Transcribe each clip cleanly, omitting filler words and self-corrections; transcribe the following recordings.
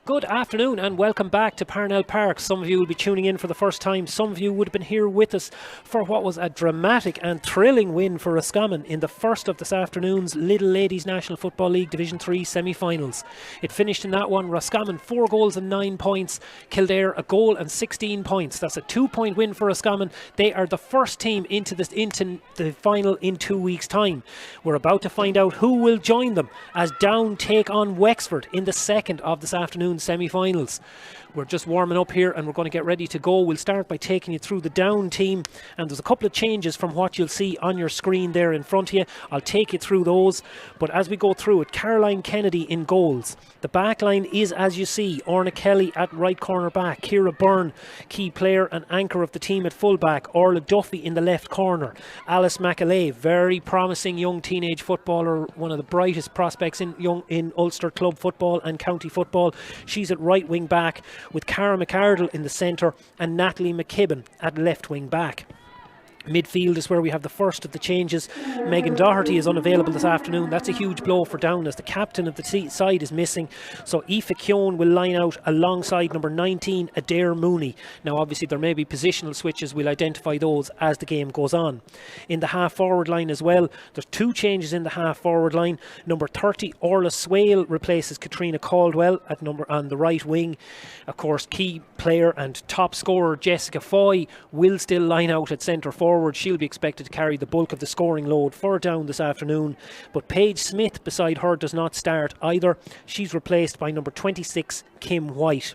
Good afternoon and welcome back to Parnell Park. Some of you will be tuning in for the first time. Some of you would have been here with us for what was a dramatic and thrilling win for Roscommon in the first of this afternoon's Lidl Ladies National Football League Division 3 semi-finals. It finished in that one, Roscommon 4 goals and 9 points, Kildare a goal and 16 points. That's a 2-point win for Roscommon. They are the first team into the final in 2 weeks' time. We're about to find out who will join them as Down take on Wexford in the second of this afternoon's semi-finals. We're just warming up here and we're going to get ready to go. We'll start by taking you through the Down team, and there's a couple of changes from what you'll see on your screen there in front of you. I'll take you through those, but as we go through it, Caroline Kennedy in goals. The back line is, as you see, Orna Kelly at right corner back, Ciara Byrne, key player and anchor of the team at full back, Orla Duffy in the left corner, Alice McAlea, very promising young teenage footballer, one of the brightest prospects in Ulster club football and county football. She's at right wing back, with Cara McArdle in the centre and Natalie McKibben at left wing back. Midfield is where we have the first of the changes. Megan Doherty is unavailable this afternoon. That's a huge blow for Down as the captain of the side is missing. So Aoife Keown will line out alongside number 19, Adair Mooney. Now obviously there may be positional switches. We'll identify those as the game goes on. In the half forward line as well, there's two changes in the half forward line. Number 30, Orla Swale replaces Katrina Caldwell on the right wing. Of course, key player and top scorer Jessica Foy will still line out at centre forward. She'll be expected to carry the bulk of the scoring load for Down this afternoon, but Paige Smith beside her does not start either. She's replaced by number 26, Kim White.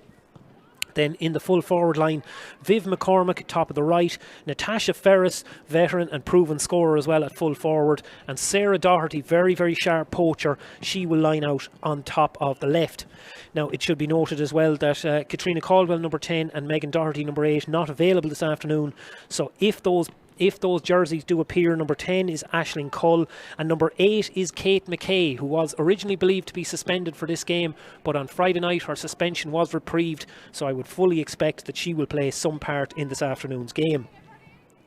Then in the full forward line, Viv McCormick, top of the right, Natasha Ferris, veteran and proven scorer as well at full forward, and Sarah Doherty, very, very sharp poacher. She will line out on top of the left. Now, it should be noted as well that Katrina Caldwell, number 10, and Megan Doherty, number 8, not available this afternoon. So if those jerseys do appear, number 10 is Aisling Cull and number 8 is Kate McKay, who was originally believed to be suspended for this game, but on Friday night her suspension was reprieved, so I would fully expect that she will play some part in this afternoon's game.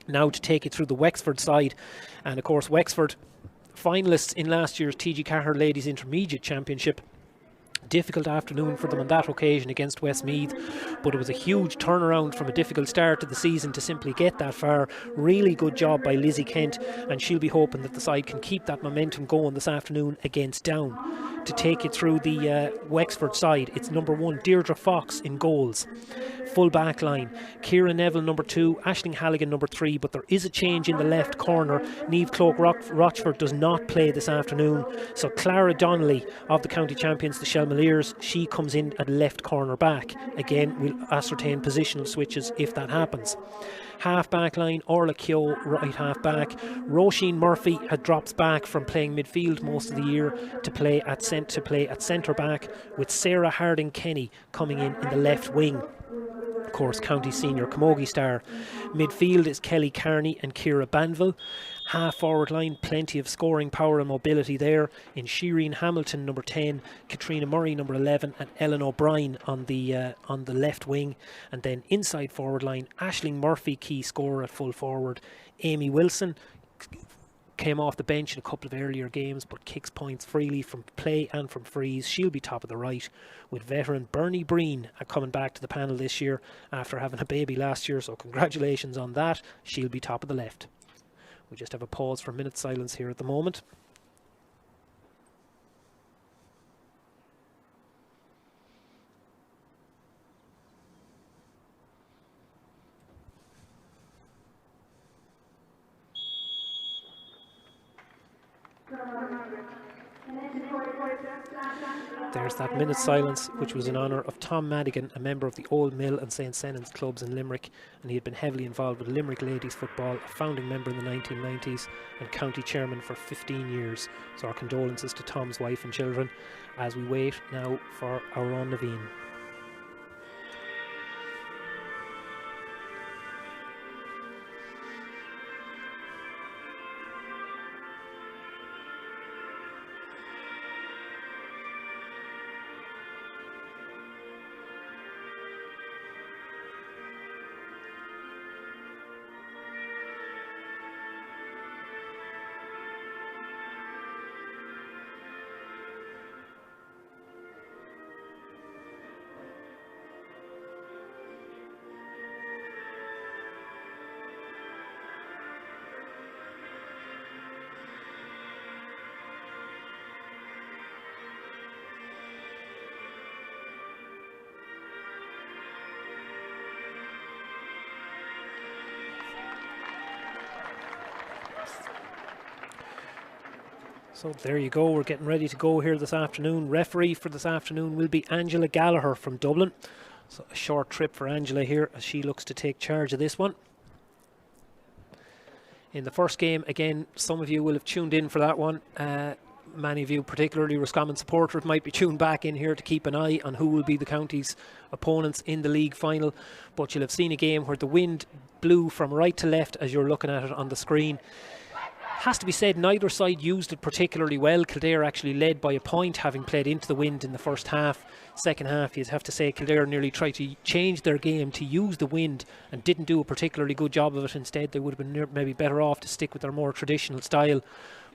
Now to take you through the Wexford side, and of course Wexford finalists in last year's TG Carter Ladies Intermediate Championship. Difficult afternoon for them on that occasion against Westmeath, but it was a huge turnaround from a difficult start to the season to simply get that far. Really good job by Lizzie Kent, and she'll be hoping that the side can keep that momentum going this afternoon against Down. To take you through the Wexford side, it's number 1, Deirdre Fox in goals. Full back line, Ciara Neville number 2, Aisling Halligan number 3, but there is a change in the left corner. Niamh Cloak-Rochford does not play this afternoon, so Clara Donnelly of the county champions, the Shelmaliers, she comes in at left corner back. Again, we'll ascertain positional switches if that happens. Half back line, Orla Keogh, right half back. Roisin Murphy drops back from playing midfield most of the year to play at centre back, with Sarah Harding Kenny coming in the left wing. Of course, county senior camogie star. Midfield is Kelly Carney and Ciara Banville. Half forward line, plenty of scoring power and mobility there in Shireen Hamilton number 10, Katrina Murray number 11, and Ellen O'Brien on the left wing. And then inside forward line, Aisling Murphy, key scorer at full forward. Amy Wilson came off the bench in a couple of earlier games but kicks points freely from play and from frees. She'll be top of the right, with veteran Bernie Breen coming back to the panel this year after having a baby last year, so congratulations on that. She'll be top of the left. We just have a pause for a minute's silence here at the moment. There's that minute's silence, which was in honour of Tom Madigan, a member of the Old Mill and St Senan's clubs in Limerick, and he had been heavily involved with Limerick ladies football, a founding member in the 1990s and county chairman for 15 years. So our condolences to Tom's wife and children as we wait now for our own Naveen. So there you go, we're getting ready to go here this afternoon. Referee for this afternoon will be Angela Gallagher from Dublin. So a short trip for Angela here as she looks to take charge of this one. In the first game, again, some of you will have tuned in for that one. Many of you, particularly Roscommon supporters, might be tuned back in here to keep an eye on who will be the county's opponents in the league final. But you'll have seen a game where the wind blew from right to left as you're looking at it on the screen. Has to be said, neither side used it particularly well. Kildare actually led by a point, having played into the wind in the first half. Second half, you'd have to say Kildare nearly tried to change their game to use the wind and didn't do a particularly good job of it. Instead, they would have been maybe better off to stick with their more traditional style.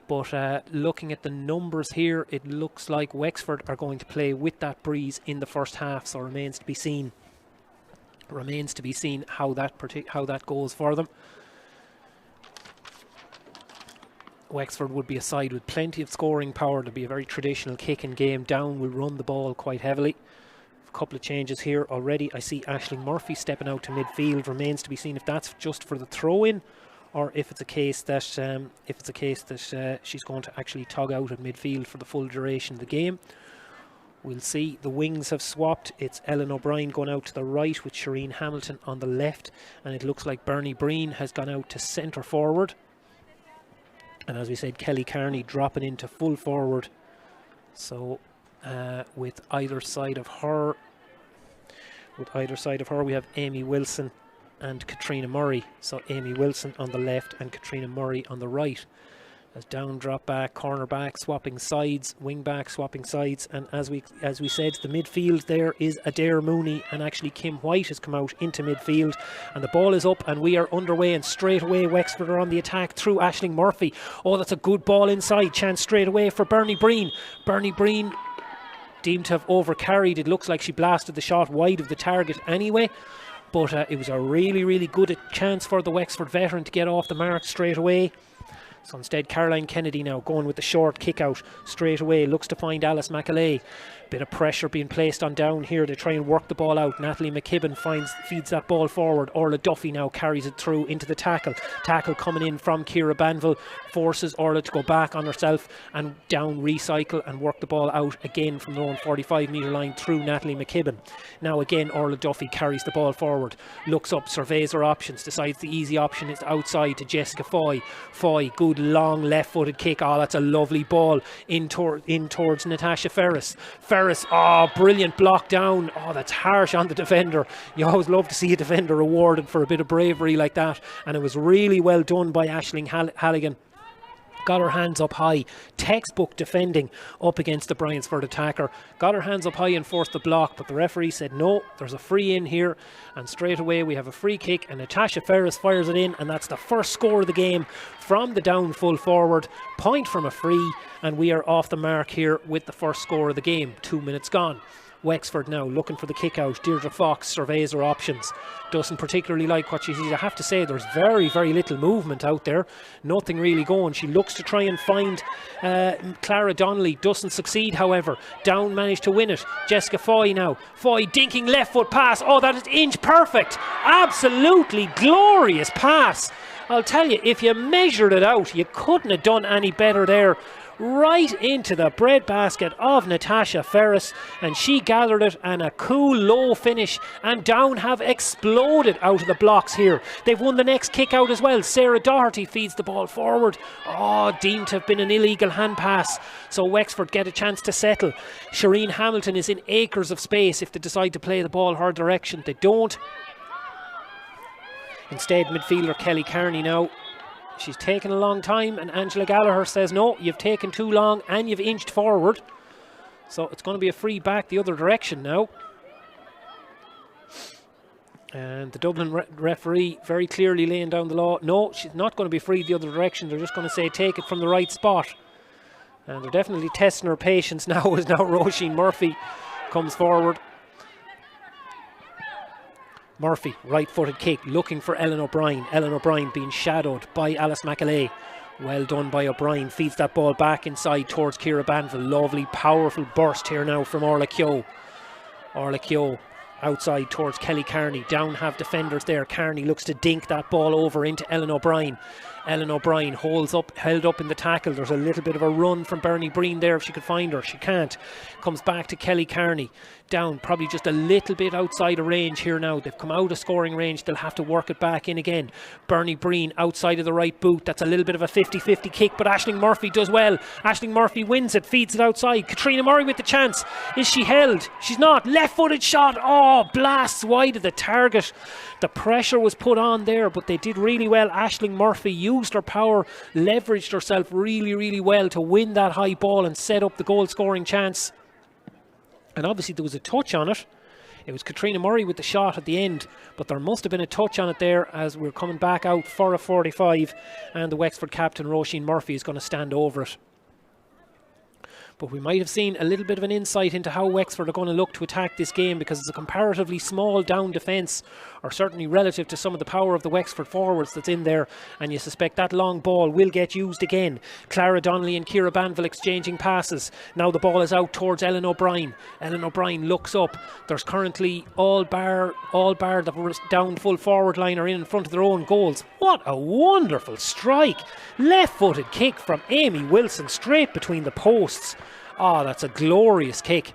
But looking at the numbers here, it looks like Wexford are going to play with that breeze in the first half, so remains to be seen. Remains to be seen how that goes for them. Wexford would be a side with plenty of scoring power. There'll be a very traditional kicking game. Down will run the ball quite heavily. A couple of changes here already. I see Aisling Murphy stepping out to midfield. Remains to be seen if that's just for the throw-in, or if it's a case that she's going to actually tug out at midfield for the full duration of the game. We'll see. The wings have swapped. It's Ellen O'Brien going out to the right with Shireen Hamilton on the left, and it looks like Bernie Breen has gone out to centre forward. And as we said, Kelly Carney dropping into full forward. So with either side of her, we have Amy Wilson and Katrina Murray. So Amy Wilson on the left and Katrina Murray on the right. As down, drop back, corner back, swapping sides, wing back, swapping sides. And as we said, the midfield there is Adair Mooney, and actually Kim White has come out into midfield. And the ball is up and we are underway, and straight away Wexford are on the attack through Aisling Murphy. Oh, that's a good ball inside. Chance straight away for Bernie Breen. Bernie Breen deemed to have overcarried. It looks like she blasted the shot wide of the target anyway. But it was a really, really good chance for the Wexford veteran to get off the mark straight away. So instead, Caroline Kennedy now going with the short kick out straight away. Looks to find Alice McAlea. Bit of pressure being placed on Down here to try and work the ball out. Natalie McKibben feeds that ball forward. Orla Duffy now carries it through into the tackle. Tackle coming in from Ciara Banville. Forces Orla to go back on herself, and Down recycle and work the ball out again from their own 45-metre line through Natalie McKibben. Now again, Orla Duffy carries the ball forward. Looks up, surveys her options. Decides the easy option is outside to Jessica Foy. Foy, good long left-footed kick. Oh, that's a lovely ball in towards Natasha Ferris. Ferris, oh, brilliant block down. Oh, that's harsh on the defender. You always love to see a defender rewarded for a bit of bravery like that, and it was really well done by Aisling Halligan. Got her hands up high, textbook defending up against the Bryansford attacker. Got her hands up high and forced the block, but the referee said no, there's a free in here, and straight away we have a free kick, and Natasha Ferris fires it in, and that's the first score of the game from the Down full forward. Point from a free, and we are off the mark here with the first score of the game. 2 minutes gone. Wexford now looking for the kick out. Deirdre Fox surveys her options. Doesn't particularly like what she sees. I have to say there's very, very little movement out there. Nothing really going. She looks to try and find Clara Donnelly. Doesn't succeed, however. Down managed to win it. Jessica Foy now. Foy dinking left foot pass. Oh, that is inch perfect. Absolutely glorious pass. I'll tell you, if you measured it out, you couldn't have done any better there. Right into the breadbasket of Natasha Ferris, and she gathered it, and a cool low finish, and Down have exploded out of the blocks here. They've won the next kick out as well. Sarah Doherty feeds the ball forward. Oh, deemed to have been an illegal hand pass, so Wexford get a chance to settle. Shireen Hamilton is in acres of space if they decide to play the ball her direction. They don't. Instead, midfielder Kelly Carney now. She's taken a long time, and Angela Gallagher says no, you've taken too long and you've inched forward. So it's going to be a free back the other direction now. And the Dublin referee very clearly laying down the law. No, she's not going to be free the other direction. They're just going to say take it from the right spot. And they're definitely testing her patience now as now Roisin Murphy comes forward. Murphy, right-footed kick, looking for Ellen O'Brien. Ellen O'Brien being shadowed by Alice McAlea. Well done by O'Brien. Feeds that ball back inside towards Ciara Banville. Lovely, powerful burst here now from Orla Keogh. Orla Keogh outside towards Kelly Carney. Down have defenders there. Carney looks to dink that ball over into Ellen O'Brien. Ellen O'Brien held up in the tackle. There's a little bit of a run from Bernie Breen there if she could find her. She can't. Comes back to Kelly Carney. Down, probably just a little bit outside of range here now. They've come out of scoring range. They'll have to work it back in again. Bernie Breen outside of the right boot. That's a little bit of a 50-50 kick, but Aisling Murphy does well. Aisling Murphy wins it, feeds it outside. Katrina Murray with the chance. Is she held? She's not. Left-footed shot. Oh, blasts wide of the target. The pressure was put on there, but they did really well. Aisling Murphy used her power, leveraged herself really, really well to win that high ball and set up the goal-scoring chance. And obviously there was a touch on it. It was Katrina Murray with the shot at the end, but there must have been a touch on it there as we're coming back out for a 45, and the Wexford captain Roisin Murphy is going to stand over it. But we might have seen a little bit of an insight into how Wexford are going to look to attack this game, because it's a comparatively small down defence, or certainly relative to some of the power of the Wexford forwards that's in there, and you suspect that long ball will get used again. Clara Donnelly and Ciara Banville exchanging passes. Now the ball is out towards Ellen O'Brien. Ellen O'Brien looks up. There's currently all bar the down full forward line are in front of their own goals. What a wonderful strike. Left-footed kick from Amy Wilson straight between the posts. Oh, that's a glorious kick.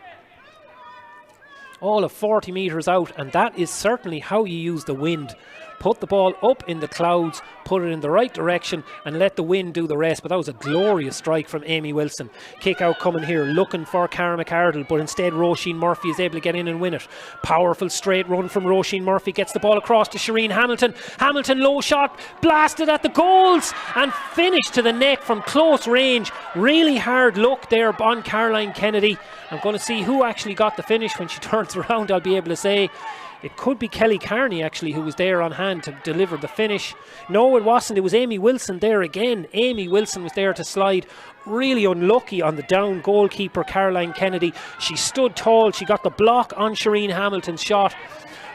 All of 40 metres out, and that is certainly how you use the wind. Put the ball up in the clouds, put it in the right direction, and let the wind do the rest. But that was a glorious strike from Amy Wilson. Kick out coming here, looking for Cara McArdle, but instead Roisin Murphy is able to get in and win it. Powerful straight run from Roisin Murphy, gets the ball across to Shireen Hamilton. Hamilton low shot, blasted at the goals, and finished to the net from close range. Really hard look there on Caroline Kennedy. I'm going to see who actually got the finish when she turns around, I'll be able to say. It could be Kelly Carney actually who was there on hand to deliver the finish. No, it wasn't. It was Amy Wilson there again. Amy Wilson was there to slide. Really unlucky on the down goalkeeper Caroline Kennedy. She stood tall. She got the block on Shireen Hamilton's shot,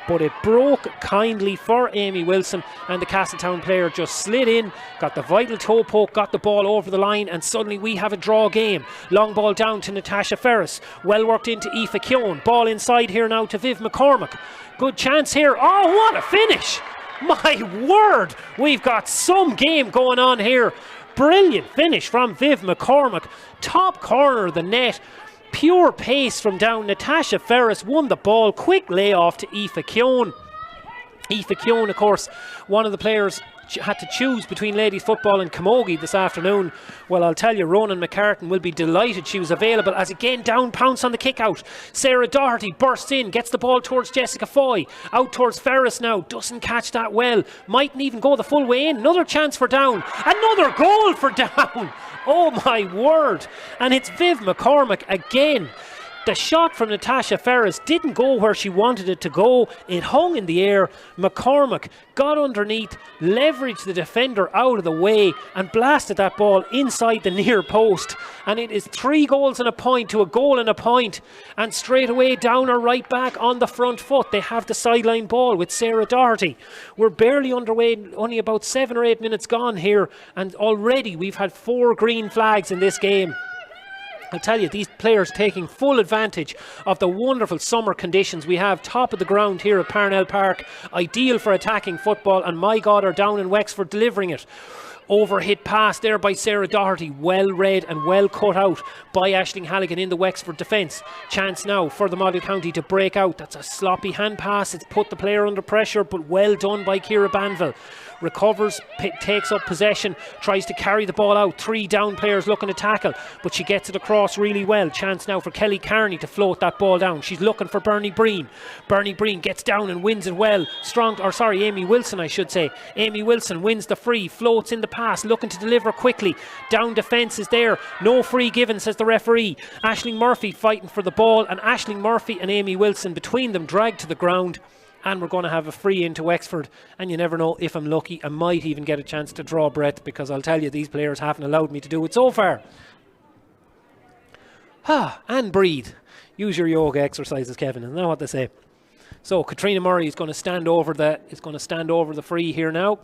but it broke kindly for Amy Wilson, and the Castletown player just slid in, got the vital toe poke, got the ball over the line, and suddenly we have a draw game. Long ball down to Natasha Ferris, well worked into Aoife Keown. Ball inside here now to Viv McCormack. Good chance here. Oh, what a finish! My word, we've got some game going on here. Brilliant finish from Viv McCormack. Top corner of the net. Pure pace from down. Natasha Ferris won the ball. Quick layoff to Aoife Keown. Aoife Keown, of course, one of the players had to choose between ladies football and camogie this afternoon. Well, I'll tell you, Ronan McCartan will be delighted she was available, as again down pounce on the kick out. Sarah Doherty bursts in, gets the ball towards Jessica Foy, out towards Ferris now, doesn't catch that well, mightn't even go the full way in. Another chance for Down, another goal for Down. Oh my word. And it's Viv McCormack again. The shot from Natasha Ferris didn't go where she wanted it to go. It hung in the air. McCormack got underneath, leveraged the defender out of the way, and blasted that ball inside the near post. And it is 3 goals and a point to a goal and a point. And straight away Down are right back on the front foot. They have the sideline ball with Sarah Doherty. We're barely underway, only about 7 or 8 minutes gone here, and already we've had 4 green flags in this game. I'll tell you, these players taking full advantage of the wonderful summer conditions we have. Top of the ground here at Parnell Park, ideal for attacking football, and my God, are Down in Wexford delivering it. Overhit pass there by Sarah Doherty, well read and well cut out by Aisling Halligan in the Wexford defence. Chance now for the Model County to break out. That's a sloppy hand pass. It's put the player under pressure, but well done by Ciara Banville. Recovers, takes up possession, tries to carry the ball out. 3 Down players looking to tackle, but she gets it across really well. Chance now for Kelly Carney to float that ball down. She's looking for Bernie Breen. Bernie Breen gets down and wins it well. Amy Wilson, I should say. Amy Wilson wins the free, floats in the pass, looking to deliver quickly. Down defence is there. No free given, says the referee. Aisling Murphy fighting for the ball, and Aisling Murphy and Amy Wilson between them dragged to the ground. And we're going to have a free into Wexford, and you never know, if I'm lucky I might even get a chance to draw breath, because I'll tell you, these players haven't allowed me to do it so far. And breathe. Use your yoga exercises, Kevin, isn't that what they say? So Katrina Murray is going to stand over the free here now.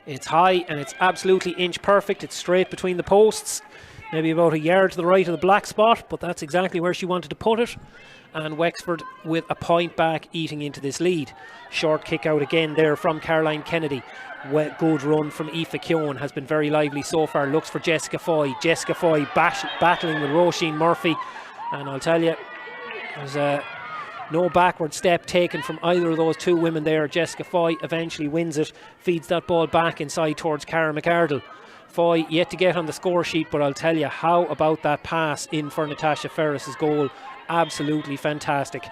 It's high and it's absolutely inch perfect. It's straight between the posts. maybe about a yard to the right of the black spot, but that's exactly where she wanted to put it. And Wexford with a point back, eating into this lead. Short kick out again there from Caroline Kennedy. Good run from Aoife Keown, has been very lively so far. Looks for Jessica Foy. Jessica Foy battling with Roisin Murphy. And I'll tell you, there's no backward step taken from either of those two women there. Jessica Foy eventually wins it, feeds that ball back inside towards Cara McArdle. Foy yet to get on the score sheet, but I'll tell you, how about that pass in for Natasha Ferris's goal? Absolutely fantastic.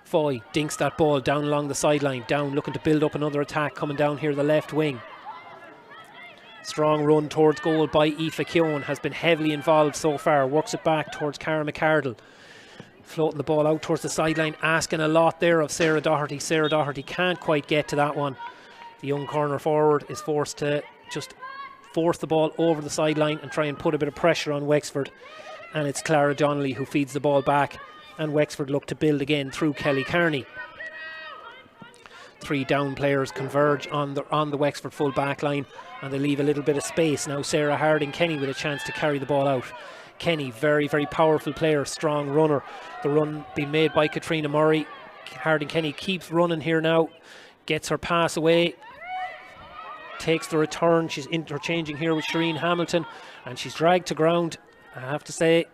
Foy dinks that ball down along the sideline, down looking to build up another attack coming down here the left wing. Strong run towards goal by Aoife Keown, has been heavily involved so far, works it back towards Cara McArdle. Floating the ball out towards the sideline, asking a lot there of Sarah Doherty. Sarah Doherty can't quite get to that one. The young corner forward is forced to just force the ball over the sideline and try and put a bit of pressure on Wexford. And it's Clara Donnelly who feeds the ball back, and Wexford look to build again through Kelly Carney. Three down players converge on the Wexford full back line, and they leave a little bit of space. Now Sarah Harding-Kenny with a chance to carry the ball out. Kenny, very, very powerful player, strong runner. The run being made by Katrina Murray. Harding-Kenny keeps running here now, gets her pass away, takes the return. She's interchanging here with Shireen Hamilton, and she's dragged to ground. I have to say,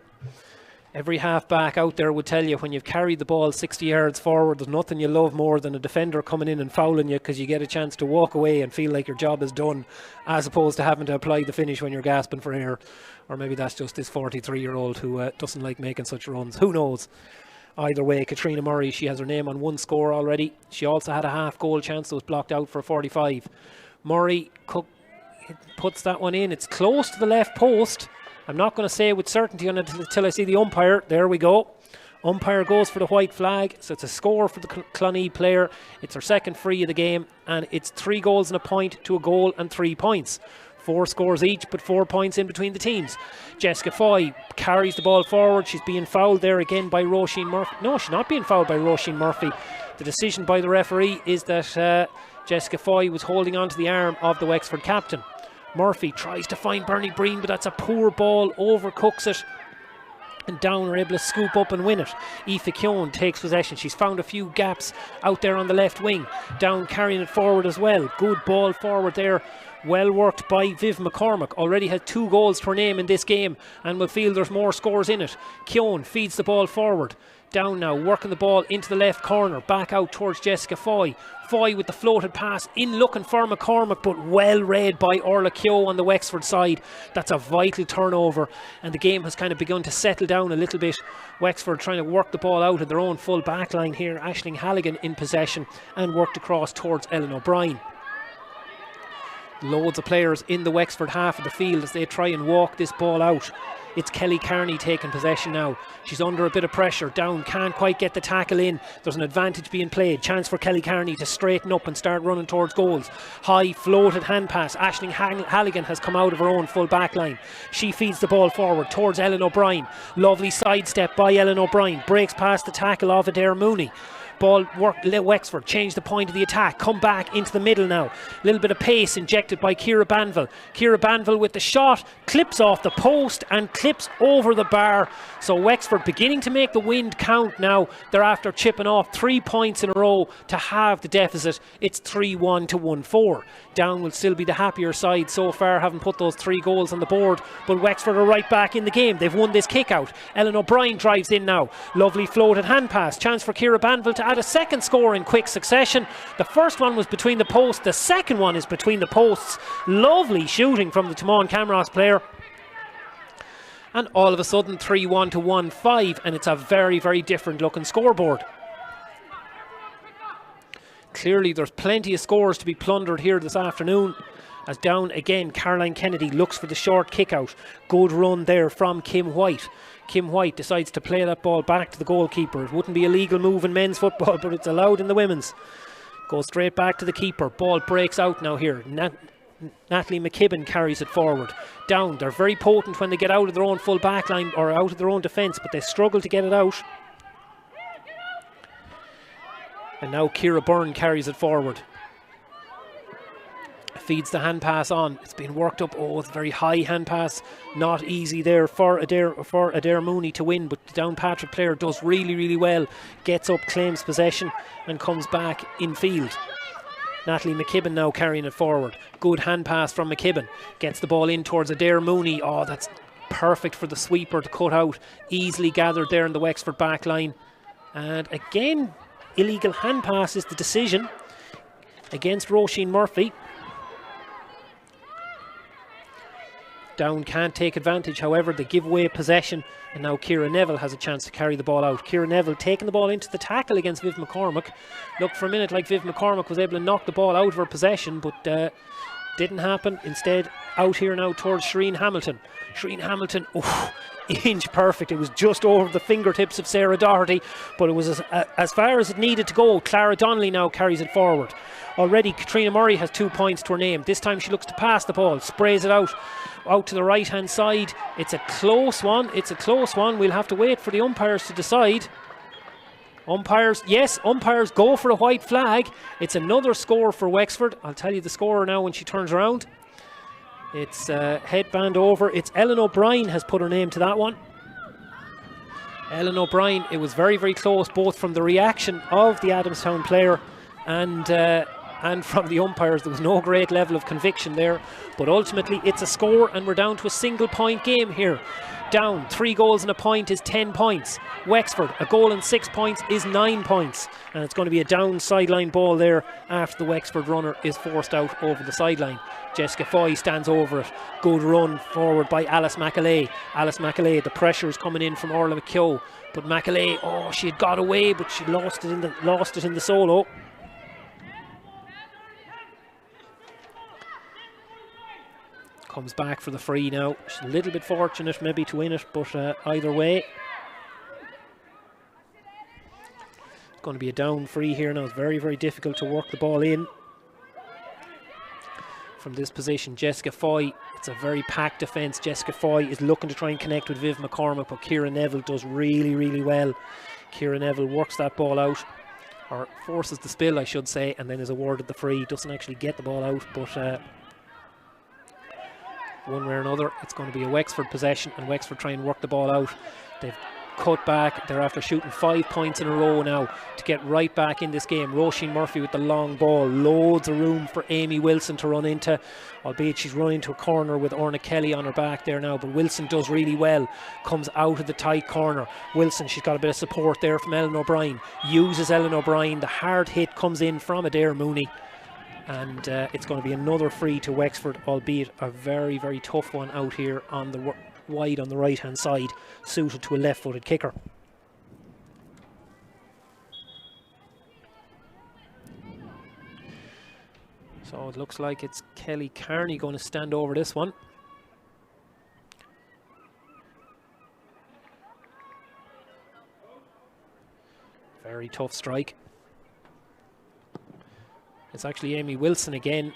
every half back out there would tell you, when you've carried the ball 60 yards forward, there's nothing you love more than a defender coming in and fouling you, because you get a chance to walk away and feel like your job is done, as opposed to having to apply the finish when you're gasping for air. Or maybe that's just this 43-year-old who doesn't like making such runs. Who knows? Either way, Katrina Murray, she has her name on one score already. She also had a half goal chance that was blocked out for a 45. Murray puts that one in. It's close to the left post. I'm not going to say with certainty until I see the umpire. There we go. Umpire goes for the white flag. So it's a score for the Clonee player. It's her second free of the game. And it's 3 goals and a point to a goal and 3 points. 4 scores each, but 4 points in between the teams. Jessica Foy carries the ball forward. She's being fouled there again by Roisin Murphy. No, she's not being fouled by Roisin Murphy. The decision by the referee is that Jessica Foy was holding on to the arm of the Wexford captain. Murphy tries to find Bernie Breen, but that's a poor ball, overcooks it, and Down are able to scoop up and win it. Aoife Keown takes possession. She's found a few gaps out there on the left wing. Down carrying it forward as well. Good ball forward there. Well worked by Viv McCormick. Already had 2 goals to her name in this game, and will feel there's more scores in it. Keown feeds the ball forward. Down now, working the ball into the left corner, back out towards Jessica Foy. Foy with the floated pass, in looking for McCormick, but well read by Orla Keogh on the Wexford side. That's a vital turnover, and the game has kind of begun to settle down a little bit. Wexford trying to work the ball out of their own full back line here. Aisling Halligan in possession, and worked across towards Ellen O'Brien. Loads of players in the Wexford half of the field as they try and walk this ball out. It's Kelly Carney taking possession now. She's under a bit of pressure. Down can't quite get the tackle in. There's an advantage being played. Chance for Kelly Carney to straighten up and start running towards goals. High floated hand pass. Aisling Halligan has come out of her own full back line. She feeds the ball forward towards Ellen O'Brien. Lovely sidestep by Ellen O'Brien. Breaks past the tackle of Adair Mooney. Ball worked. Wexford change the point of the attack, come back into the middle now. A little bit of pace injected by Ciara Banville. Ciara Banville with the shot, clips off the post and clips over the bar. So Wexford beginning to make the wind count now. They're after chipping off 3 points in a row to halve the deficit. It's 3-1 to 1-4. Down will still be the happier side so far, having put those 3 goals on the board, but Wexford are right back in the game. They've won this kick out. Ellen O'Brien drives in now. Lovely floated hand pass. Chance for Ciara Banville to add a second score in quick succession. The first one was between the posts. The second one is between the posts. Lovely shooting from the Timon Camross player. And all of a sudden 3-1 to 1-5, and it's a very, very different looking scoreboard. Clearly there's plenty of scores to be plundered here this afternoon. As Down again, Caroline Kennedy looks for the short kick out. Good run there from Kim White. Kim White decides to play that ball back to the goalkeeper. It wouldn't be a legal move in men's football, but it's allowed in the women's. Goes straight back to the keeper. Ball breaks out now here. Natalie McKibben carries it forward. Down, they're very potent when they get out of their own full back line or out of their own defence, but they struggle to get it out. And now Ciara Byrne carries it forward. feeds the hand pass on. It's been worked up. Oh, it's a very high hand pass. Not easy there for Adair Mooney to win, but the Downpatrick player does really, really well. Gets up, claims possession, and comes back in field. Natalie McKibben now carrying it forward. Good hand pass from McKibben. Gets the ball in towards Adair Mooney. Oh, that's perfect for the sweeper to cut out. Easily gathered there in the Wexford back line. And again, illegal hand pass is the decision against Roisin Murphy. Down can't take advantage, however, they give away possession, and now Ciara Neville has a chance to carry the ball out. Ciara Neville taking the ball into the tackle against Viv McCormack. Looked for a minute like Viv McCormack was able to knock the ball out of her possession, but didn't happen. Instead, out here now towards Shireen Hamilton. Shireen Hamilton, inch perfect. It was just over the fingertips of Sarah Doherty, but it was as far as it needed to go. Clara Donnelly now carries it forward. Already Katrina Murray has 2 points to her name. This time she looks to pass the ball, sprays it out to the right hand side. It's a close one. We'll have to wait for the umpires to decide. Umpires go for a white flag. It's another score for Wexford. I'll tell you the scorer now when she turns around. It's headband over. It's Ellen O'Brien has put her name to that one. Ellen O'Brien, it was very, very close, both from the reaction of the Adamstown player and from the umpires. There was no great level of conviction there, but ultimately it's a score, and we're down to a single point game here. Down 3 goals and a point is 10 points. Wexford, a goal and 6 points is 9 points, and it's going to be a down sideline ball there after the Wexford runner is forced out over the sideline. Jessica Foy stands over it. Good run forward by Alice McAlea. Alice McAlea, the pressure is coming in from Orla McKeough, but McAlea, she had got away, but she lost it in the solo. Comes back for the free now. She's a little bit fortunate maybe to win it, but either way, it's going to be a down free here now. It's very, very difficult to work the ball in from this position. Jessica Foy, it's a very packed defence. Jessica Foy is looking to try and connect with Viv McCormack, but Ciara Neville does really, really well. Ciara Neville works that ball out, or forces the spill I should say, and then is awarded the free. Doesn't actually get the ball out, but one way or another, it's going to be a Wexford possession, and Wexford try and work the ball out. They've cut back. They're after shooting 5 points in a row now to get right back in this game. Roisin Murphy with the long ball. Loads of room for Amy Wilson to run into, albeit she's run into a corner with Orna Kelly on her back there now, but Wilson does really well. Comes out of the tight corner. Wilson, she's got a bit of support there from Ellen O'Brien. Uses Ellen O'Brien. The hard hit comes in from Adair Mooney. And it's going to be another free to Wexford, albeit a very, very tough one out here on the wide on the right hand side, suited to a left footed kicker. So it looks like it's Kelly Carney going to stand over this one. Very tough strike. It's actually Amy Wilson again.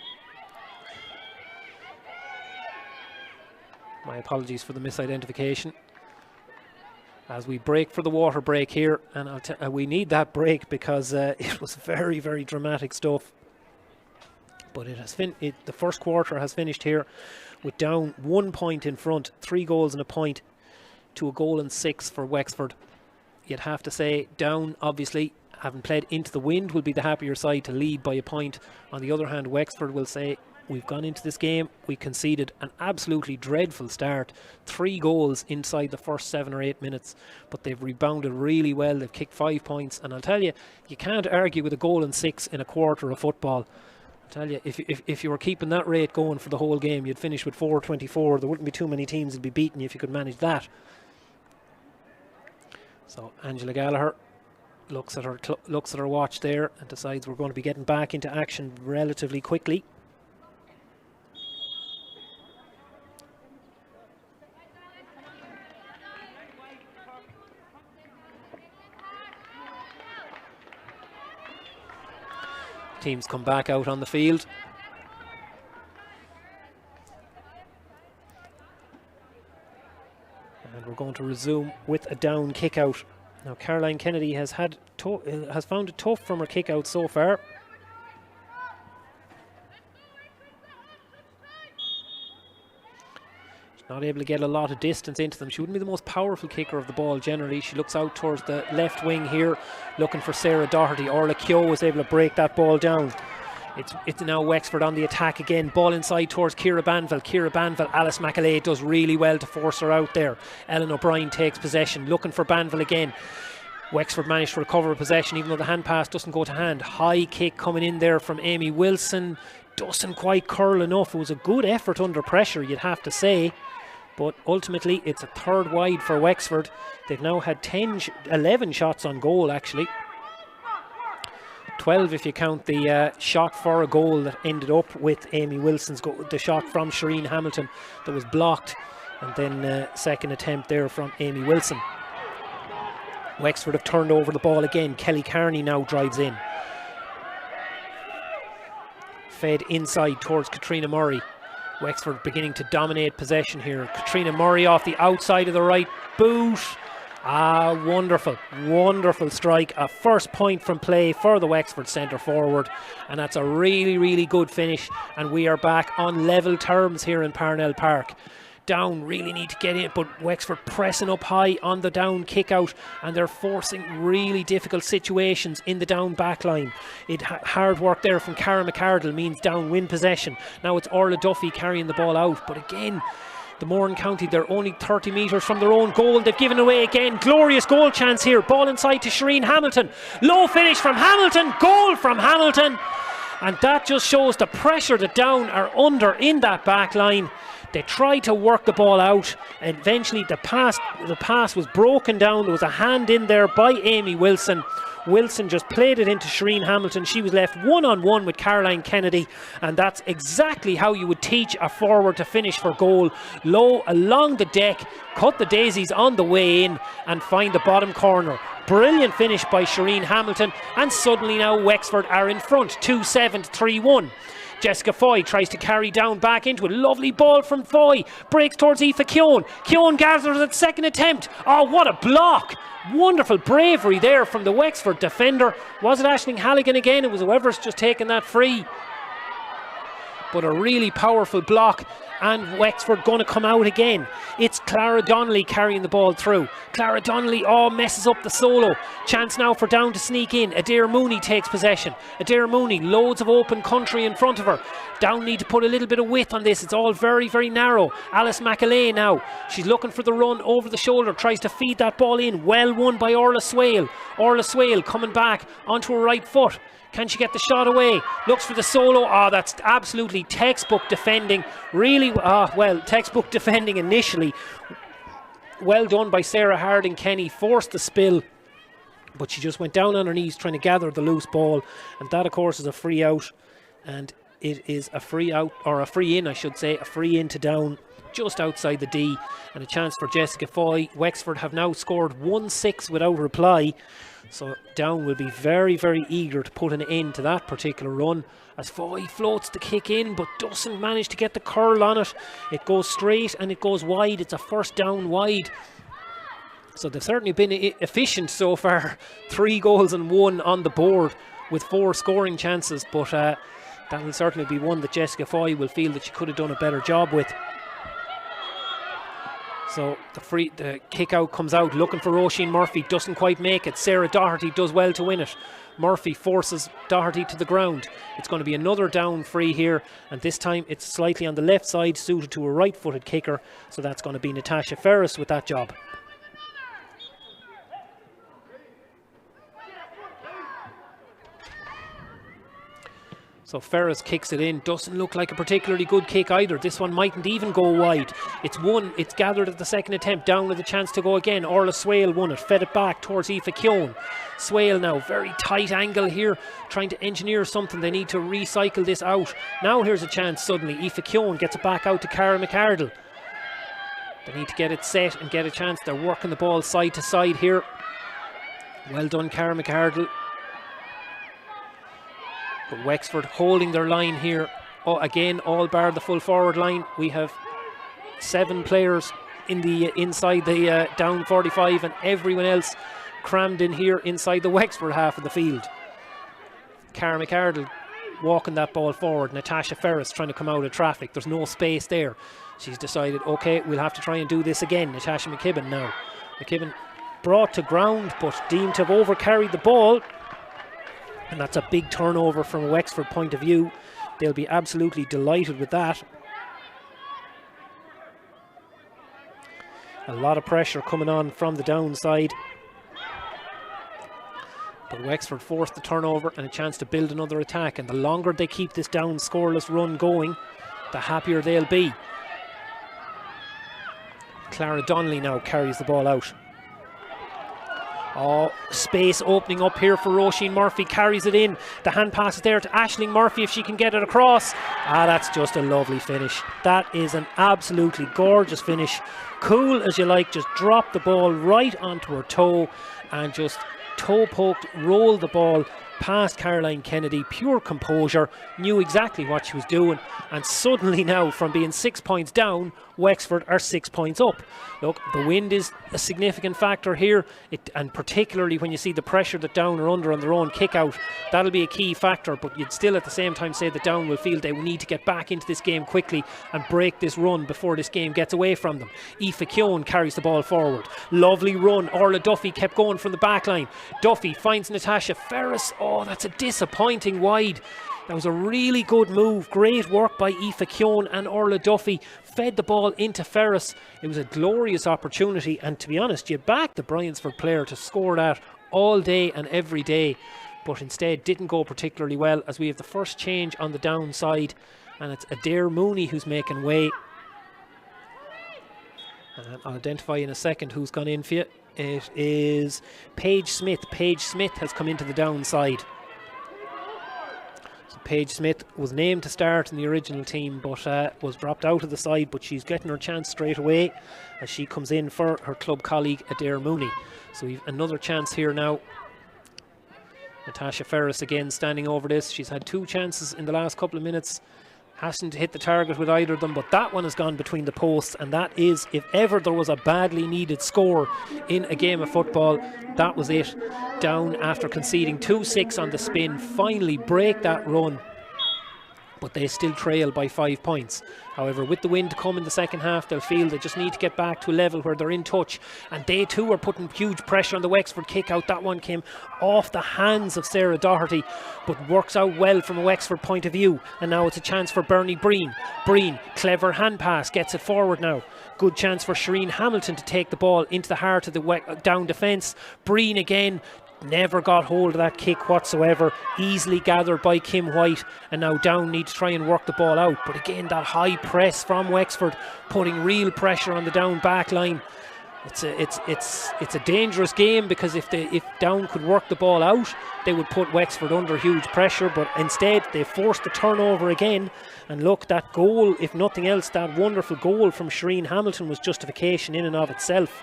My apologies for the misidentification. As we break for the water break here, and we need that break because it was very, very dramatic stuff. But it has the first quarter has finished here with Down 1 point in front, 3 goals and a point to a goal and 6 for Wexford. You'd have to say Down, obviously, having played into the wind, will be the happier side to lead by a point. On the other hand, Wexford will say, we've gone into this game, we conceded an absolutely dreadful start. 3 goals inside the first 7 or 8 minutes, but they've rebounded really well. They've kicked 5 points, and I'll tell you, you can't argue with a goal and 6 in a quarter of football. I'll tell you, if you were keeping that rate going for the whole game, you'd finish with 4-24. There wouldn't be too many teams that'd be beating you if you could manage that. So Angela Gallagher looks at her watch there and decides we're going to be getting back into action relatively quickly. Teams come back out on the field. And we're going to resume with a down kick out. Now Caroline Kennedy has found it tough from her kick out so far. not able to get a lot of distance into them. She wouldn't be the most powerful kicker of the ball generally. She looks out towards the left wing here, looking for Sarah Doherty. Orla Keogh was able to break that ball down. It's now Wexford on the attack again. Ball inside towards Ciara Banville. Ciara Banville, Alice McAlea does really well to force her out there. Ellen O'Brien takes possession, looking for Banville again. Wexford managed to recover possession even though the hand pass doesn't go to hand. High kick coming in there from Amy Wilson. Doesn't quite curl enough. It was a good effort under pressure, you'd have to say. But ultimately, it's a third wide for Wexford. They've now had 11 shots on goal, actually. 12 if you count the shot for a goal that ended up with Amy Wilson's goal. The shot from Shireen Hamilton that was blocked. And then second attempt there from Amy Wilson. Wexford have turned over the ball again. Kelly Carney now drives in. Fed inside towards Katrina Murray. Wexford beginning to dominate possession here. Katrina Murray off the outside of the right boot. Wonderful, wonderful strike. A first point from play for the Wexford centre forward. And that's a really, really good finish. And we are back on level terms here in Parnell Park. Down really need to get in, but Wexford pressing up high on the down kick out, and they're forcing really difficult situations in the down back line. Hard work there from Cara McArdle means down win possession. Now it's Orla Duffy carrying the ball out, but again the Moran County, they're only 30 metres from their own goal. They've given away again. Glorious goal chance here. Ball inside to Shireen Hamilton. Low finish from Hamilton. Goal from Hamilton. And that just shows the pressure that Down are under in that back line. They tried to work the ball out, and eventually the pass was broken down. There was a hand in there by Amy Wilson. Wilson just played it into Shireen Hamilton. She was left one-on-one with Caroline Kennedy, and that's exactly how you would teach a forward to finish for goal. Low along the deck, cut the daisies on the way in and find the bottom corner. Brilliant finish by Shireen Hamilton, and suddenly now Wexford are in front, 2-7 to 3-1. Jessica Foy tries to carry Down back into it. Lovely ball from Foy. Breaks towards Aoife Keown. Keown gathers at second attempt. Oh, what a block. Wonderful bravery there from the Wexford defender. Was it Aisling Halligan again? It was whoever's just taken that free. But a really powerful block, and Wexford going to come out again. It's Clara Donnelly carrying the ball through. Clara Donnelly messes up the solo. Chance now for Down to sneak in. Adair Mooney takes possession. Adair Mooney, loads of open country in front of her. Down need to put a little bit of width on this. It's all very, very narrow. Alice McAlea now. She's looking for the run over the shoulder. Tries to feed that ball in. Well won by Orla Swale. Orla Swale coming back onto her right foot. Can she get the shot away? Looks for the solo. That's absolutely textbook defending. Really, textbook defending initially. Well done by Sarah Harding Kenny. Forced the spill, but she just went down on her knees trying to gather the loose ball. And that, of course, is a free out. And it is a free out, or a free in, I should say. A free in to Down, just outside the D. And a chance for Jessica Foy. Wexford have now scored 1-6 without reply. So Down will be very, very eager to put an end to that particular run, as Foy floats the kick in but doesn't manage to get the curl on it. It goes straight and it goes wide. It's a first down wide. So they've certainly been efficient so far. 3 goals and 1 on the board with 4 scoring chances, but that will certainly be one that Jessica Foy will feel that she could have done a better job with. So the kick out comes out, looking for Roisin Murphy, doesn't quite make it. Sarah Doherty does well to win it. Murphy forces Doherty to the ground. It's going to be another Down free here, and this time it's slightly on the left side, suited to a right-footed kicker. So that's going to be Natasha Ferris with that job. So Ferris kicks it in. Doesn't look like a particularly good kick either. This one mightn't even go wide. It's gathered at the second attempt. Down with a chance to go again. Orla Swale won it. Fed it back towards Aoife Keown. Swale now, very tight angle here, trying to engineer something. They need to recycle this out. Now here's a chance suddenly. Aoife Keown gets it back out to Cara McArdle. They need to get it set and get a chance. They're working the ball side to side here. Well done, Cara McArdle. But Wexford holding their line here. Again, all bar the full forward line. We have 7 players in the inside the Down 45, and everyone else crammed in here inside the Wexford half of the field. Cara McArdle walking that ball forward. Natasha Ferris trying to come out of traffic. There's no space there. She's decided, okay, we'll have to try and do this again. Natasha McKibben now. McKibben brought to ground, but deemed to have overcarried the ball. And that's a big turnover from a Wexford point of view. They'll be absolutely delighted with that. A lot of pressure coming on from the downside. But Wexford forced the turnover and a chance to build another attack. And the longer they keep this down scoreless run going, the happier they'll be. Clara Donnelly now carries the ball out. Oh, space opening up here for Roisin Murphy, carries it in. The hand pass is there to Aisling Murphy if she can get it across. That's just a lovely finish. That is an absolutely gorgeous finish. Cool as you like, just drop the ball right onto her toe and just toe poked, rolled the ball past Caroline Kennedy. Pure composure, knew exactly what she was doing, and suddenly now from being 6 points down, Wexford are 6 points up. Look, the wind is a significant factor here, and particularly when you see the pressure that Down are under on their own kick out, that'll be a key factor. But you'd still at the same time say that Down will feel they will need to get back into this game quickly and break this run before this game gets away from them. Aoife Keown carries the ball forward. Lovely run. Orla Duffy kept going from the back line. Duffy finds Natasha Ferris. Oh, that's a disappointing wide. That was a really good move. Great work by Aoife Keown, and Orla Duffy fed the ball into Ferris. It was a glorious opportunity, and to be honest, you backed the Bryansford player to score that all day and every day, but instead didn't go particularly well, as we have the first change on the downside, and it's Adair Mooney who's making way. And I'll identify in a second who's gone in for you. It is Paige Smith. Paige Smith has come into the downside. So Paige Smith was named to start in the original team, but was dropped out of the side, but she's getting her chance straight away as she comes in for her club colleague Adair Mooney. So we've another chance here now. Natasha Ferris again standing over this. She's had 2 chances in the last couple of minutes. Hasn't hit the target with either of them, but that one has gone between the posts, and that is, if ever there was a badly needed score in a game of football, that was it. Down after conceding 2-6 on the spin, finally break that run, but they still trail by 5 points. However, with the wind to come in the second half, they'll feel they just need to get back to a level where they're in touch, and they too are putting huge pressure on the Wexford kick out. That one came off the hands of Sarah Doherty, but works out well from a Wexford point of view. And now it's a chance for Bernie Breen. Breen, clever hand pass, gets it forward now. Good chance for Shireen Hamilton to take the ball into the heart of the Down defence. Breen again, never got hold of that kick whatsoever. Easily gathered by Kim White, and now Down need to try and work the ball out. But again, that high press from Wexford, putting real pressure on the Down back line. It's a dangerous game, because if Down could work the ball out, they would put Wexford under huge pressure. But instead, they forced the turnover again. And look, that goal, if nothing else, that wonderful goal from Shireen Hamilton was justification in and of itself.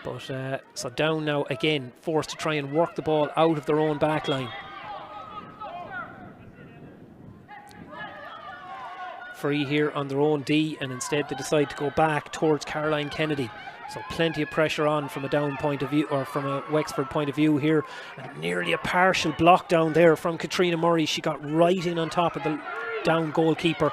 But so Down now again forced to try and work the ball out of their own back line. Free here on their own D, and instead they decide to go back towards Caroline Kennedy. So plenty of pressure on from a Down point of view, or from a Wexford point of view here. And nearly a partial block down there from Katrina Murray. She got right in on top of the Down goalkeeper,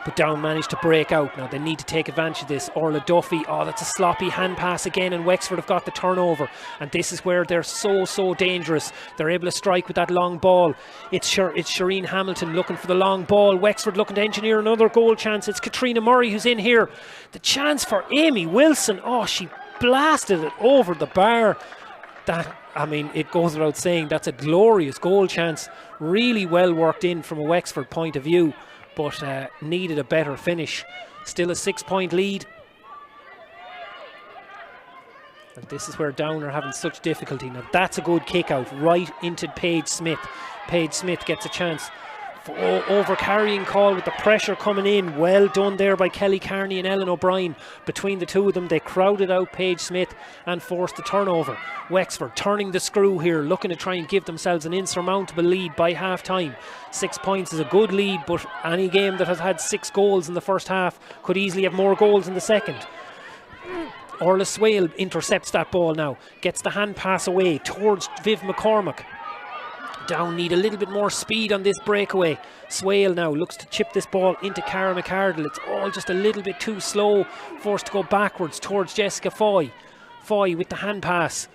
but Down managed to break out. Now they need to take advantage of this. Orla Duffy, oh, that's a sloppy hand pass again, and Wexford have got the turnover, and this is where they're so dangerous. They're able to strike with that long ball. It's Shireen Hamilton looking for the long ball. Wexford looking to engineer another goal chance. It's Katrina Murray who's in here. The chance for Amy Wilson. Oh, she blasted it over the bar. That, I mean, it goes without saying, that's a glorious goal chance. Really well worked in from a Wexford point of view, but needed a better finish. Still a 6-point lead. And this is where Down are having such difficulty. Now that's a good kick out right into Paige Smith. Paige Smith gets a chance. Over-carrying call with the pressure coming in. Well done there by Kelly Carney and Ellen O'Brien. Between the two of them, they crowded out Paige Smith and forced the turnover. Wexford turning the screw here, looking to try and give themselves an insurmountable lead by half-time. 6 points is a good lead, but any game that has had 6 goals in the first half could easily have more goals in the second. Orla Swale intercepts that ball now, gets the hand pass away towards Viv McCormack. Down need a little bit more speed on this breakaway. Swale now looks to chip this ball into Cara McArdle. It's all just a little bit too slow, forced to go backwards towards Jessica Foy. Foy with the hand pass.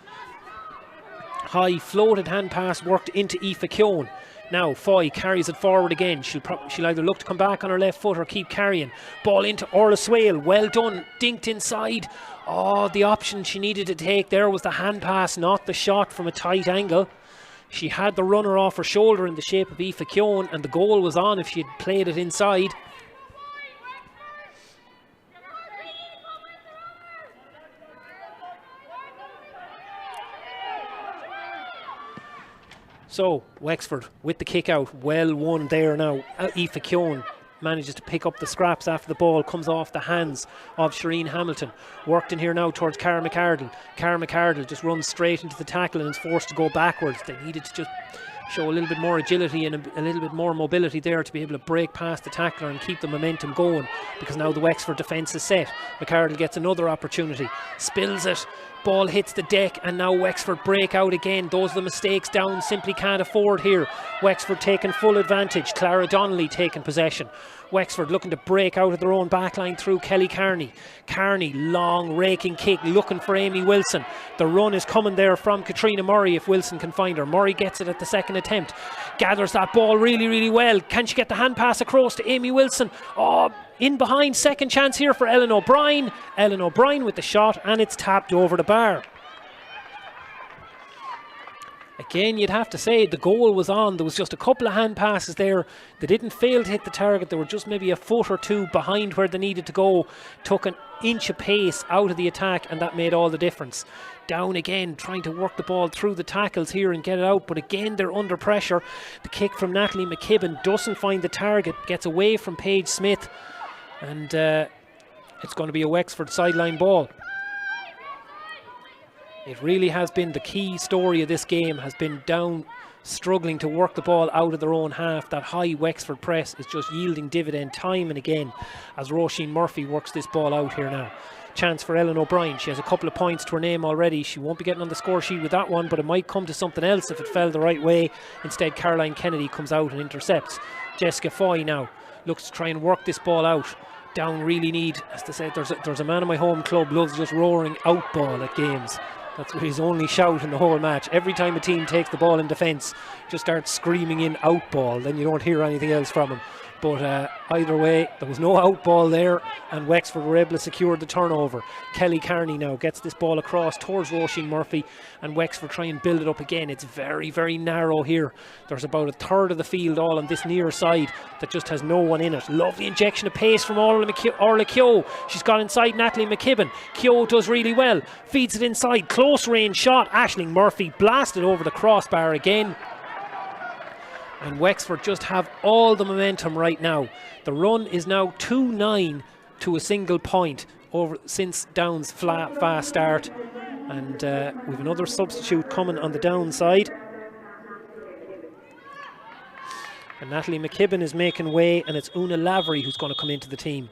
High floated hand pass worked into Aoife Keown. Now Foy carries it forward again. She'll either look to come back on her left foot or keep carrying. Ball into Orla Swale. Well done. Dinked inside. Oh, the option she needed to take there was the hand pass, not the shot from a tight angle. She had the runner off her shoulder in the shape of Aoife Keown, and the goal was on if she had played it inside. So, Wexford with the kick out, well won there now. Aoife Keown manages to pick up the scraps after the ball comes off the hands of Shireen Hamilton. Worked in here now towards Cara McArdle. Cara McArdle just runs straight into the tackle and is forced to go backwards. They needed to just show a little bit more agility and a little bit more mobility there to be able to break past the tackler and keep the momentum going, because now the Wexford defence is set. McArdle gets another opportunity, spills it, ball hits the deck, and now Wexford break out again. Those are the mistakes Down simply can't afford here. Wexford taking full advantage. Clara Donnelly taking possession. Wexford looking to break out of their own backline through Kelly Carney. Carney, long raking kick, looking for Amy Wilson. The run is coming there from Katrina Murray if Wilson can find her. Murray gets it at the second attempt. Gathers that ball really, really well. Can she get the hand pass across to Amy Wilson? Oh, in behind, second chance here for Ellen O'Brien. Ellen O'Brien with the shot, and it's tapped over the bar. Again, you'd have to say the goal was on. There was just a couple of hand passes there. They didn't fail to hit the target. They were just maybe a foot or two behind where they needed to go. Took an inch of pace out of the attack, and that made all the difference. Down again, trying to work the ball through the tackles here and get it out. But again, they're under pressure. The kick from Natalie McKibben doesn't find the target. Gets away from Paige Smith. And it's going to be a Wexford sideline ball. It really has been the key story of this game, has been Down struggling to work the ball out of their own half. That high Wexford press is just yielding dividend time and again as Roisin Murphy works this ball out here now. Chance for Ellen O'Brien. She has a couple of points to her name already. She won't be getting on the score sheet with that one, but it might come to something else if it fell the right way. Instead, Caroline Kennedy comes out and intercepts. Jessica Foy now looks to try and work this ball out. Down really need, as they say, there's a man in my home club loves just roaring out ball at games. That's his only shout in the whole match. Every time a team takes the ball in defence, just starts screaming in out ball, then you don't hear anything else from him. But either way, there was no out ball there, and Wexford were able to secure the turnover. Kelly Carney now gets this ball across towards Roisin Murphy, and Wexford try and build it up again. It's very, very narrow here. There's about a third of the field all on this near side that just has no one in it. Lovely injection of pace from Orla Keogh. She's got inside Natalie McKibben. Keogh does really well. Feeds it inside. Close range shot. Aisling Murphy blasted over the crossbar again. And Wexford just have all the momentum right now. The run is now 2-9 to a single point over since Down's fast start. And we've another substitute coming on the Down side. And Natalie McKibben is making way, and it's Una Lavery who's going to come into the team.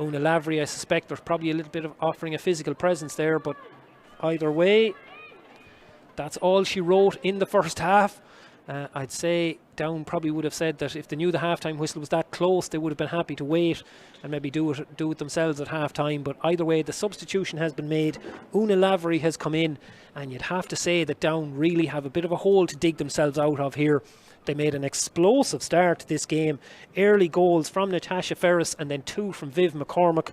Una Lavery, I suspect there's probably a little bit of offering a physical presence there, but either way, that's all she wrote in the first half. I'd say Down probably would have said that if they knew the halftime whistle was that close, they would have been happy to wait and maybe do it themselves at halftime. But either way, the substitution has been made. Una Lavery has come in, and you'd have to say that Down really have a bit of a hole to dig themselves out of here. They made an explosive start to this game. Early goals from Natasha Ferris and then two from Viv McCormack.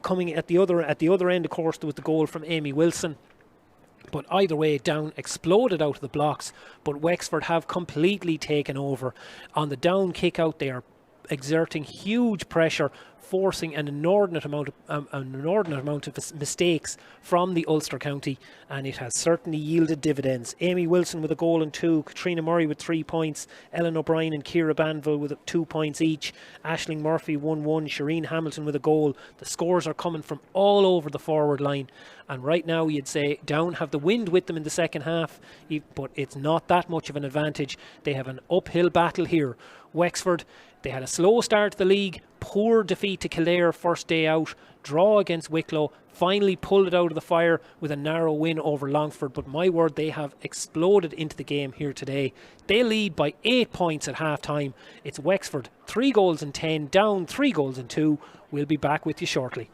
Coming at the other end, of course, there was the goal from Amy Wilson. But either way, Down exploded out of the blocks, but Wexford have completely taken over. On the Down kick out, they are exerting huge pressure, forcing an inordinate amount of mistakes from the Ulster County, and it has certainly yielded dividends. Amy Wilson with a goal and two, Katrina Murray with 3 points, Ellen O'Brien and Ciara Banville with 2 points each, Aisling Murphy 1-1, Shireen Hamilton with a goal. The scores are coming from all over the forward line, and right now you'd say Down have the wind with them in the second half, but it's not that much of an advantage. They have an uphill battle here. Wexford, they had a slow start to the league, poor defeat to Kildare first day out, draw against Wicklow, finally pulled it out of the fire with a narrow win over Longford. But my word, they have exploded into the game here today. They lead by 8 points at half time. It's Wexford 3 goals in 10, down 3 goals in 2. We'll be back with you shortly.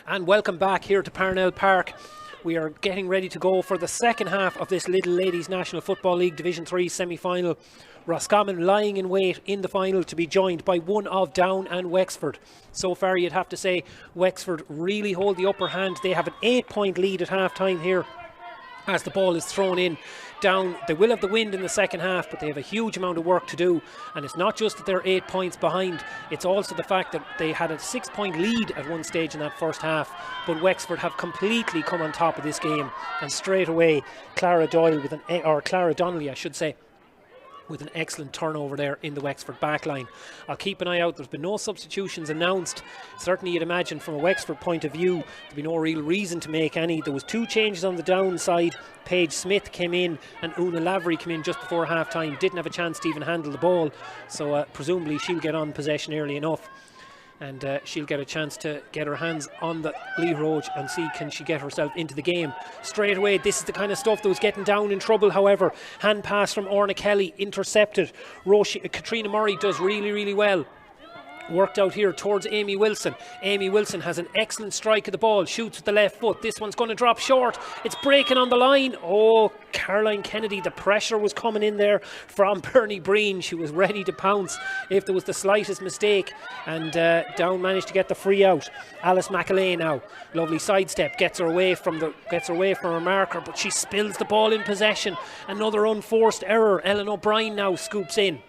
And welcome back here to Parnell Park. We are getting ready to go for the second half of this Lidl Ladies National Football League Division 3 semi-final. Roscommon lying in wait in the final to be joined by one of Down and Wexford. So far you'd have to say Wexford really hold the upper hand. They have an 8-point lead at half time here as the ball is thrown in. Down, they will have the wind in the second half, but they have a huge amount of work to do. And it's not just that they're 8 points behind, it's also the fact that they had a 6-point lead at one stage in that first half. But Wexford have completely come on top of this game, and straight away Clara Donnelly, I should say, with an excellent turnover there in the Wexford backline. I'll keep an eye out. There's been no substitutions announced. Certainly you'd imagine from a Wexford point of view there'd be no real reason to make any. There was 2 changes on the downside. Paige Smith came in and Una Lavery came in just before half time. Didn't have a chance to even handle the ball, so presumably she'll get on possession early enough, and she'll get a chance to get her hands on the Lee Roach and see can she get herself into the game straight away. This is the kind of stuff that was getting Down in trouble. However, hand pass from Orna Kelly intercepted. Katrina Murray does really well. Worked out here towards Amy Wilson. Amy Wilson has an excellent strike of the ball, shoots with the left foot. This one's going to drop short. It's breaking on the line. Oh, Caroline Kennedy, the pressure was coming in there from Bernie Breen. She was ready to pounce if there was the slightest mistake, and Down managed to get the free out. Alice McAlea now, lovely sidestep, gets her away from her marker, but she spills the ball in possession. Another unforced error. Ellen O'Brien now scoops in.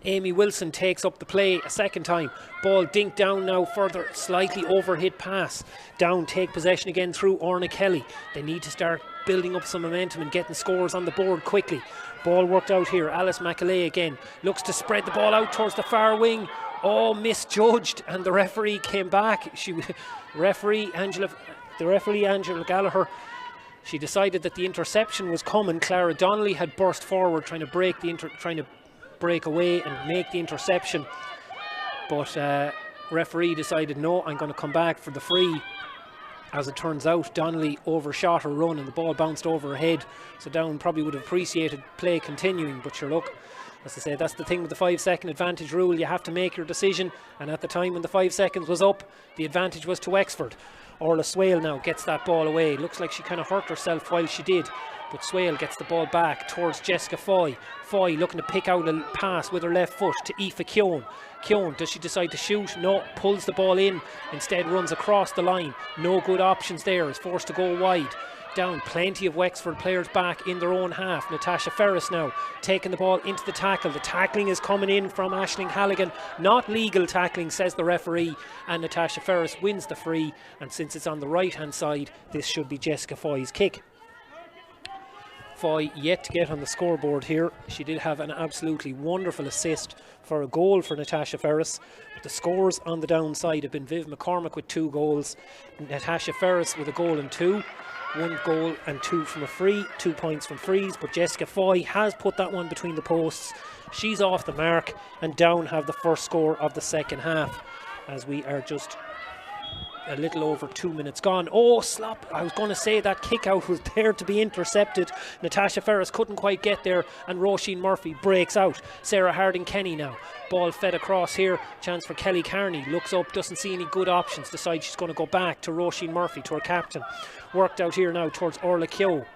Amy Wilson takes up the play a second time. Ball dinked down now further, slightly overhit pass. Down take possession again through Orna Kelly. They need to start building up some momentum and getting scores on the board quickly. Ball worked out here. Alice McAlea again looks to spread the ball out towards the far wing. Oh, misjudged, and the referee came back. The referee Angela Gallagher, she decided that the interception was coming. Clara Donnelly had burst forward trying to break away and make the interception, but referee decided no, I'm going to come back for the free. As it turns out, Donnelly overshot her run and the ball bounced over her head, so Down probably would have appreciated play continuing, but sure, look, as I say, that's the thing with the 5-second advantage rule. You have to make your decision, and at the time when the 5 seconds was up, the advantage was to Wexford. Orla Swale now gets that ball away. Looks like she kind of hurt herself while she did, but Swale gets the ball back towards Jessica Foy. Foy looking to pick out a pass with her left foot to Aoife Keown. Keown, does she decide to shoot? No, pulls the ball in, instead runs across the line. No good options there, is forced to go wide. Down, plenty of Wexford players back in their own half. Natasha Ferris now taking the ball into the tackle. The tackling is coming in from Aisling Halligan. Not legal tackling, says the referee, and Natasha Ferris wins the free, and since it's on the right hand side, this should be Jessica Foy's kick. Foy yet to get on the scoreboard here. She did have an absolutely wonderful assist for a goal for Natasha Ferris. The scores on the downside have been Viv McCormick with 2 goals, Natasha Ferris with a goal and 2, 1 goal and 2 from a free, 2 points from frees, but Jessica Foy has put that one between the posts. She's off the mark, and Down have the first score of the second half as we are just a little over 2 minutes gone. Oh, slop. I was going to say that kick out was there to be intercepted. Natasha Ferris couldn't quite get there, and Roisin Murphy breaks out. Sarah Harding-Kenny now. Ball fed across here. Chance for Kelly Carney. Looks up, doesn't see any good options. Decides she's going to go back to Roisin Murphy, to her captain. Worked out here now towards Orla Keogh.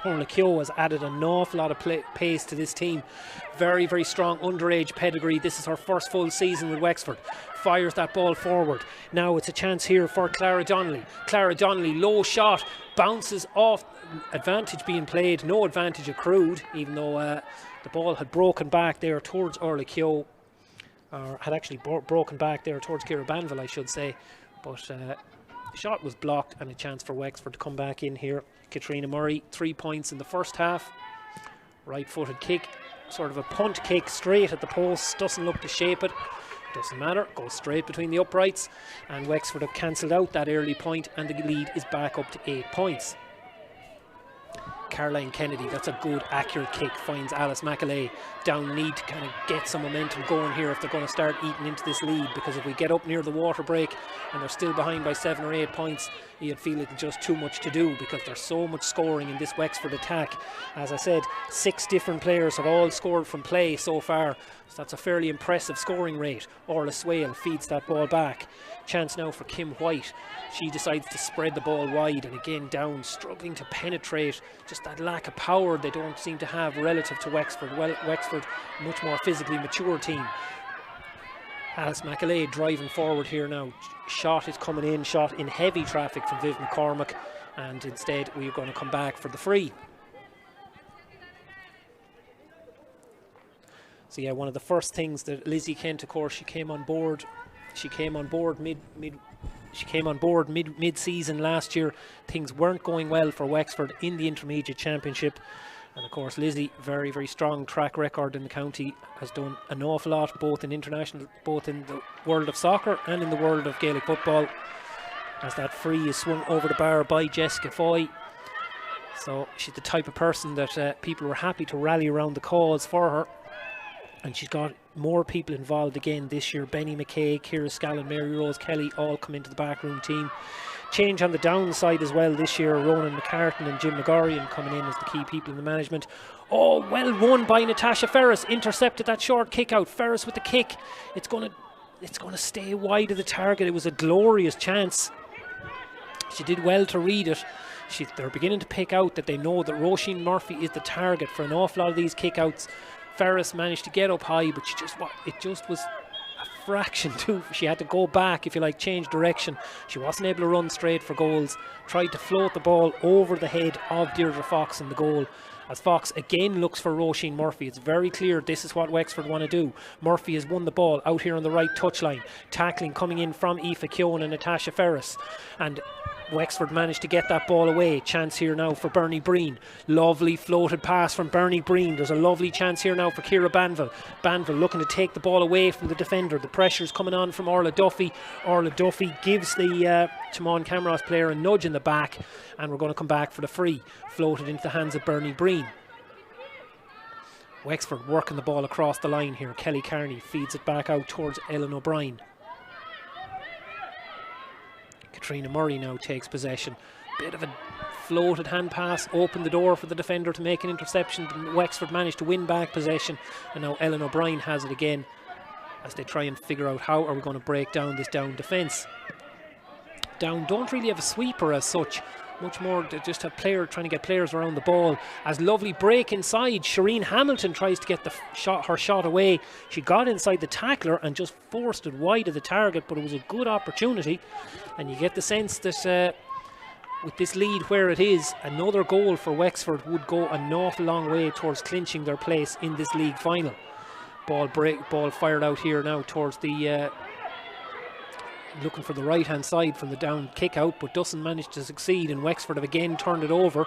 Orla Keogh has added an awful lot of pace to this team. Very, very strong underage pedigree. This is her first full season with Wexford. Fires that ball forward. Now it's a chance here for Clara Donnelly. Clara Donnelly, low shot, bounces off. Advantage being played, no advantage accrued, even though the ball had broken back there towards Orla Keogh, or had actually broken back there towards Ciara Banville, I should say. But the shot was blocked, and a chance for Wexford to come back in here. Katrina Murray, 3 points in the first half. Right-footed kick, sort of a punt kick straight at the post. Doesn't look to shape it. Doesn't matter, goes straight between the uprights, and Wexford have cancelled out that early point, and the lead is back up to 8 points. Caroline Kennedy, that's a good accurate kick, finds Alice McAlea down, need to kind of get some momentum going here if they're going to start eating into this lead, because if we get up near the water break and they're still behind by 7 or 8 points, you'd feel it's just too much to do, because there's so much scoring in this Wexford attack. As I said, 6 different players have all scored from play so far, so that's a fairly impressive scoring rate. Orla Swale feeds that ball back. Chance now for Kim White. She decides to spread the ball wide, and again Down struggling to penetrate. Just that lack of power they don't seem to have relative to Wexford. Well, Wexford, much more physically mature team. Alice McAlea driving forward here now. Shot is coming in, shot in heavy traffic from Viv McCormack, and instead we're going to come back for the free. So yeah, one of the first things that Lizzie Kent, of course, she came on board mid-season last year. Things weren't going well for Wexford in the Intermediate Championship, and of course Lizzie, very, very strong track record in the county, has done an awful lot both in international, both in the world of soccer and in the world of Gaelic football, as that free is swung over the bar by Jessica Foy. So she's the type of person that people were happy to rally around the cause for her. And she's got more people involved again this year. Benny McKay, Ciara Scallon, Mary Rose Kelly all come into the backroom team. Change on the downside as well this year. Ronan McCartan and Jim McGorrian coming in as the key people in the management. Oh, well won by Natasha Ferris. Intercepted that short kick out. Ferris with the kick. It's going to stay wide of the target. It was a glorious chance. She did well to read it. They're beginning to pick out that they know that Roisin Murphy is the target for an awful lot of these kickouts. Ferris managed to get up high, but it just was a fraction too. She had to go back, if you like, change direction. She wasn't able to run straight for goals. Tried to float the ball over the head of Deirdre Fox in the goal, as Fox again looks for Roisin Murphy. It's very clear this is what Wexford want to do. Murphy has won the ball out here on the right touchline. Tackling coming in from Aoife Keown and Natasha Ferris, and Wexford managed to get that ball away. Chance here now for Bernie Breen. Lovely floated pass from Bernie Breen. There's a lovely chance here now for Ciara Banville. Banville looking to take the ball away from the defender. The pressure's coming on from Orla Duffy. Orla Duffy gives the Timon Camross player a nudge in the back, and we're going to come back for the free. Floated into the hands of Bernie Breen. Wexford working the ball across the line here. Kelly Carney feeds it back out towards Ellen O'Brien. Katrina Murray now takes possession. Bit of a floated hand pass, opened the door for the defender to make an interception. Wexford managed to win back possession, and now Ellen O'Brien has it again as they try and figure out how are we going to break down this Down defence. Down don't really have a sweeper as such, much more to just have player trying to get players around the ball. As lovely break inside, Shireen Hamilton tries to get her shot away. She got inside the tackler and just forced it wide of the target, but it was a good opportunity, and you get the sense that with this lead where it is, another goal for Wexford would go an awful long way towards clinching their place in this league final. Ball fired out here now towards the looking for the right hand side from the Down kick out, but doesn't manage to succeed, and Wexford have again turned it over.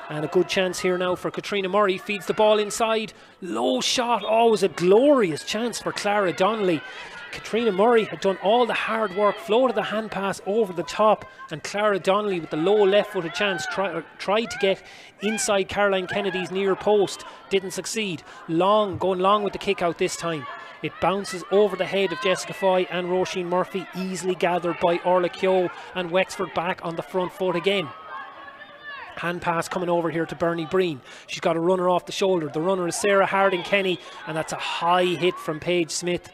And a good chance here now for Katrina Murray. Feeds the ball inside. Low shot. Oh, it was a glorious chance for Clara Donnelly. Katrina Murray had done all the hard work, floated the hand pass over the top, and Clara Donnelly with the low left-footed chance tried to get inside Caroline Kennedy's near post. Didn't succeed. Going long with the kick out this time. It bounces over the head of Jessica Foy and Roisin Murphy, easily gathered by Orla Keogh, and Wexford back on the front foot again. Hand pass coming over here to Bernie Breen. She's got a runner off the shoulder. The runner is Sarah Harding Kenny, and that's a high hit from Paige Smith.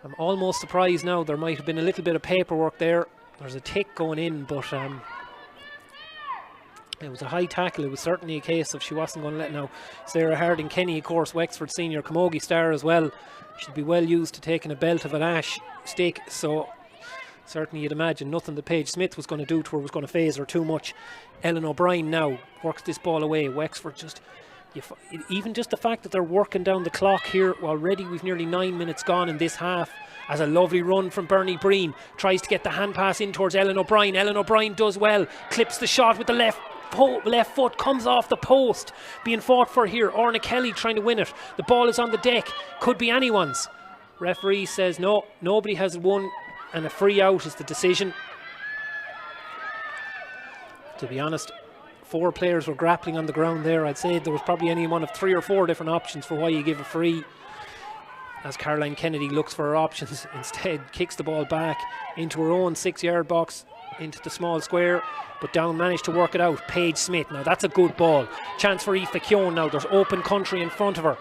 I'm almost surprised now. There might have been a little bit of paperwork there. There's a tick going in, but it was a high tackle. It was certainly a case of she wasn't going to let now. Sarah Harding Kenny, of course, Wexford senior camogie star as well. She'd be well used to taking a belt of an ash stick, so certainly you'd imagine nothing that Paige Smith was going to do to her was going to faze her too much. Ellen O'Brien now works this ball away. Wexford just, even just the fact that they're working down the clock here, already we've nearly 9 minutes gone in this half, as a lovely run from Bernie Breen. Tries to get the hand pass in towards Ellen O'Brien. Ellen O'Brien does well, clips the shot with the left foot, comes off the post. Being fought for here, Orna Kelly trying to win it. The ball is on the deck, could be anyone's. Referee says no, nobody has won, and a free out is the decision. To be honest, 4 players were grappling on the ground there. I'd say there was probably any one of 3 or 4 different options for why you give a free. As Caroline Kennedy looks for her options, instead kicks the ball back into her own 6-yard box, into the small square, but Down managed to work it out. Paige Smith, now that's a good ball. Chance for Aoife Keown now, there's open country in front of her.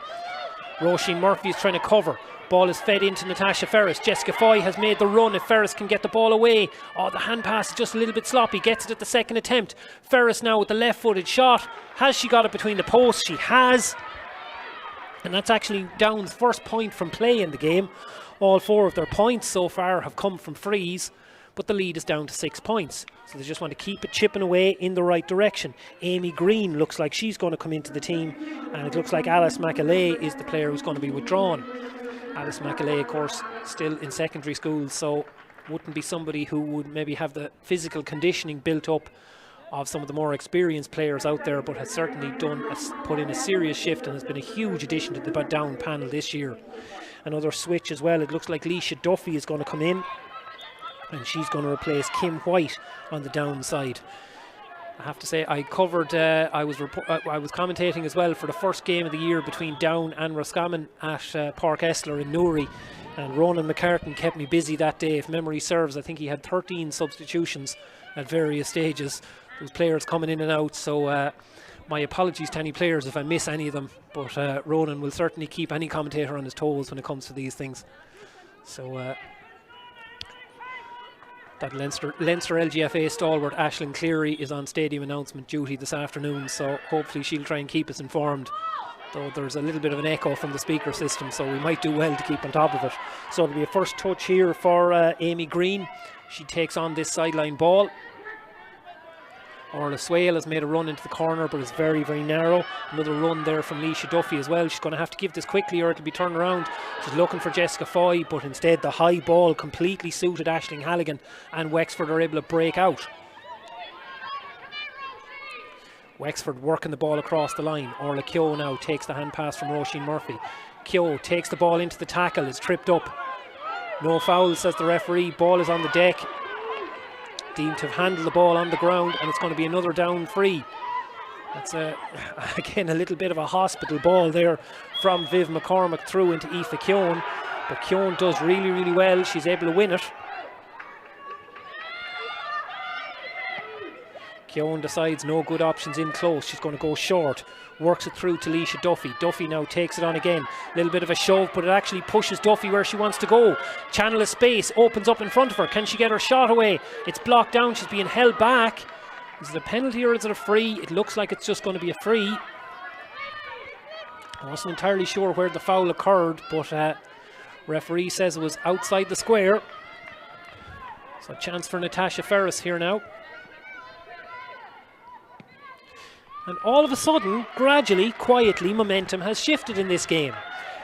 Roisin Murphy is trying to cover. Ball is fed into Natasha Ferris. Jessica Foy has made the run if Ferris can get the ball away. Oh, the hand pass is just a little bit sloppy. Gets it at the second attempt. Ferris now with the left-footed shot. Has she got it between the posts? She has. And that's actually Down's first point from play in the game. All 4 of their points so far have come from frees, but the lead is down to 6 points. So they just want to keep it chipping away in the right direction. Amy Green looks like she's going to come into the team, and it looks like Alice McAlea is the player who's going to be withdrawn. Alice McAlea, of course, still in secondary school, so wouldn't be somebody who would maybe have the physical conditioning built up of some of the more experienced players out there, but has certainly put in a serious shift and has been a huge addition to the Down panel this year. Another switch as well. It looks like Leisha Duffy is going to come in, and she's going to replace Kim White on the Down side. I have to say, I covered, I was commentating as well for the first game of the year between Down and Roscommon at Park Esler in Newry, and Ronan McCartan kept me busy that day. If memory serves, I think he had 13 substitutions at various stages. Those players coming in and out, so my apologies to any players if I miss any of them, but Ronan will certainly keep any commentator on his toes when it comes to these things. So that Leinster LGFA stalwart Aisling Cleary is on stadium announcement duty this afternoon, so hopefully she'll try and keep us informed, though there's a little bit of an echo from the speaker system, so we might do well to keep on top of it. So it'll be a first touch here for Amy Green. She takes on this sideline ball. Orla Swale has made a run into the corner, but it's very, very narrow. Another run there from Leisha Duffy as well. She's going to have to give this quickly or it'll be turned around. She's looking for Jessica Foy, but instead the high ball completely suited Aisling Halligan, and Wexford are able to break out. Wexford working the ball across the line. Orla Keogh now takes the hand pass from Roisin Murphy. Keogh takes the ball into the tackle, is tripped up. No foul, says the referee. Ball is on the deck. Deemed to have handled the ball on the ground, and it's going to be another Down free. That's again a little bit of a hospital ball there from Viv McCormick through into Aoife Keown, but Keown does really, really well. She's able to win it. Keown decides no good options in close. She's going to go short. Works it through to Leisha Duffy. Duffy now takes it on again. A little bit of a shove, but it actually pushes Duffy where she wants to go. Channel of space opens up in front of her. Can she get her shot away? It's blocked down. She's being held back. Is it a penalty or is it a free? It looks like it's just going to be a free. I wasn't entirely sure where the foul occurred, but referee says it was outside the square. So chance for Natasha Ferris here now. And all of a sudden, gradually, quietly, momentum has shifted in this game.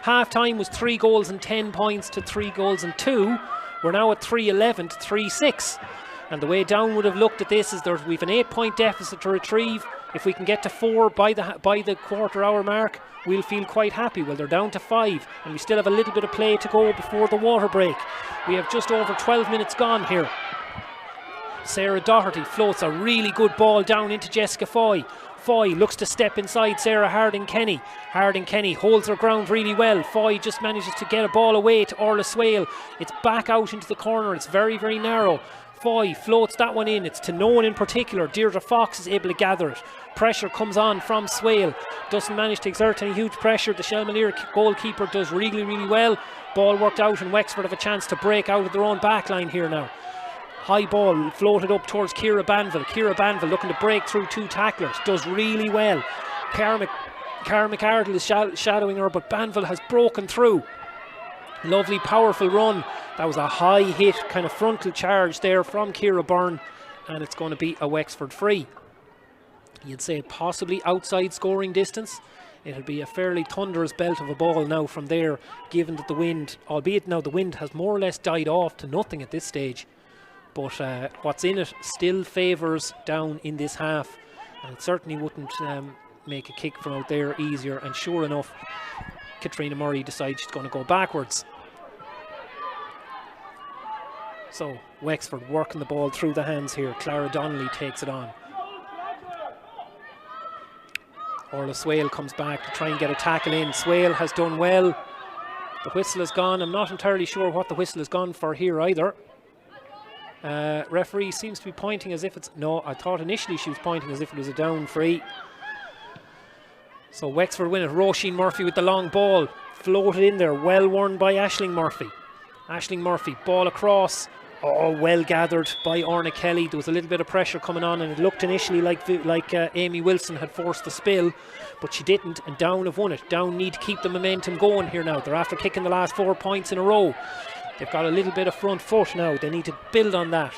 Half-time was 3 goals and 10 points to 3 goals and 2. We're now at 3-11 to 3-6. And the way Down would have looked at this is we've an 8-point deficit to retrieve. If we can get to 4 by the quarter-hour mark, we'll feel quite happy. Well, they're down to 5, and we still have a little bit of play to go before the water break. We have just over 12 minutes gone here. Sarah Doherty floats a really good ball down into Jessica Foy. Foy looks to step inside Sarah Harding-Kenny. Harding-Kenny holds her ground really well. Foy just manages to get a ball away to Orla Swale. It's back out into the corner. It's very, very narrow. Foy floats that one in. It's to no one in particular. Deirdre Fox is able to gather it. Pressure comes on from Swale. Doesn't manage to exert any huge pressure. The Shelmalier goalkeeper does really, really well. Ball worked out, and Wexford have a chance to break out of their own backline here now. High ball floated up towards Ciara Banville. Ciara Banville looking to break through 2 tacklers. Does really well. Cara McArdle is shadowing her, but Banville has broken through. Lovely, powerful run. That was a high hit, kind of frontal charge there from Ciara Byrne, and it's going to be a Wexford free. You'd say possibly outside scoring distance. It'll be a fairly thunderous belt of a ball now from there, given that the wind, albeit now the wind has more or less died off to nothing at this stage. But what's in it still favours Down in this half, and it certainly wouldn't make a kick from out there easier. And sure enough, Katrina Murray decides she's going to go backwards. So Wexford working the ball through the hands here. Clara Donnelly takes it on. Orla Swale comes back to try and get a tackle in. Swale has done well. The whistle has gone. I'm not entirely sure what the whistle has gone for here either. Referee seems to be pointing as if it's... No, I thought initially she was pointing as if it was a down free. So Wexford win it. Roisin Murphy with the long ball. Floated in there. Well won by Aisling Murphy. Aisling Murphy, ball across. Oh, well gathered by Orna Kelly. There was a little bit of pressure coming on, and it looked initially like Amy Wilson had forced the spill, but she didn't, and Down have won it. Down need to keep the momentum going here now. They're after kicking the last 4 points in a row. They've got a little bit of front foot now. They need to build on that.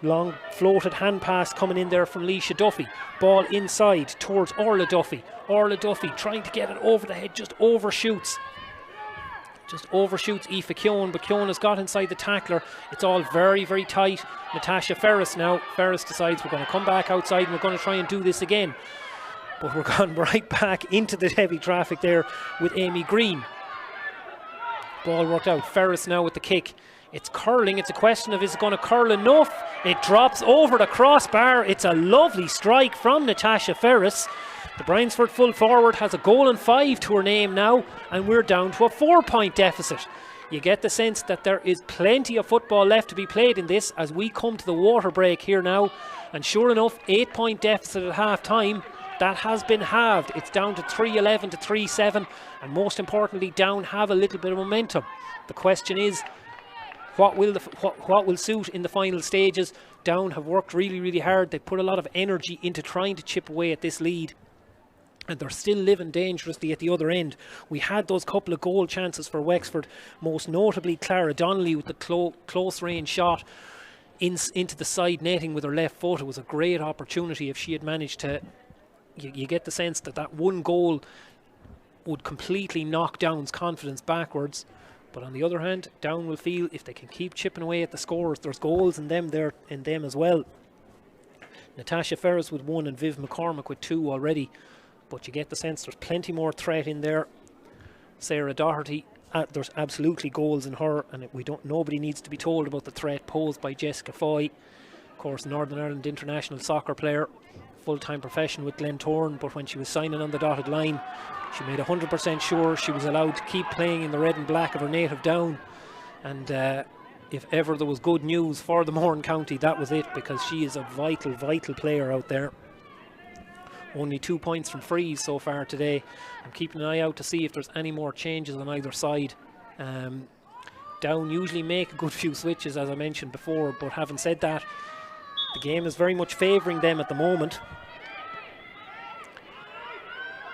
Long floated hand pass coming in there from Leisha Duffy. Ball inside towards Orla Duffy. Orla Duffy trying to get it over the head, just overshoots Aoife Keown, but Keown has got inside the tackler. It's all very, very tight. Natasha Ferris now. Ferris decides we're going to come back outside and we're going to try and do this again. But we're gone right back into the heavy traffic there with Amy Green. Ball worked out. Ferris now with the kick. It's curling. It's a question of is it going to curl enough? It drops over the crossbar. It's a lovely strike from Natasha Ferris. The Bryansford full forward has a goal and 5 to her name now, and we're down to a 4-point deficit. You get the sense that there is plenty of football left to be played in this as we come to the water break here now. And sure enough, 8-point deficit at half time. That has been halved. It's down to 3-11 to 3-7, and most importantly, Down have a little bit of momentum. The question is, what will suit in the final stages? Down have worked really, really hard. They put a lot of energy into trying to chip away at this lead, and they're still living dangerously at the other end. We had those couple of goal chances for Wexford, most notably Clara Donnelly with the close range shot into the side netting with her left foot. It was a great opportunity if she had managed to... You get the sense that one goal would completely knock Down's confidence backwards. But on the other hand, Down will feel if they can keep chipping away at the scores, there's goals in them there in them as well. Natasha Ferris with 1 and Viv McCormick with 2 already. But you get the sense there's plenty more threat in there. Sarah Doherty, there's absolutely goals in her, and nobody needs to be told about the threat posed by Jessica Foy. Of course, Northern Ireland international soccer player, full-time profession with Glentoran, but when she was signing on the dotted line, she made 100% sure she was allowed to keep playing in the red and black of her native Down. And if ever there was good news for the Mourne County, that was it, because she is a vital, vital player out there. Only 2 points from frees so far today. I'm keeping an eye out to see if there's any more changes on either side. Down usually make a good few switches, as I mentioned before, but having said that, the game is very much favouring them at the moment.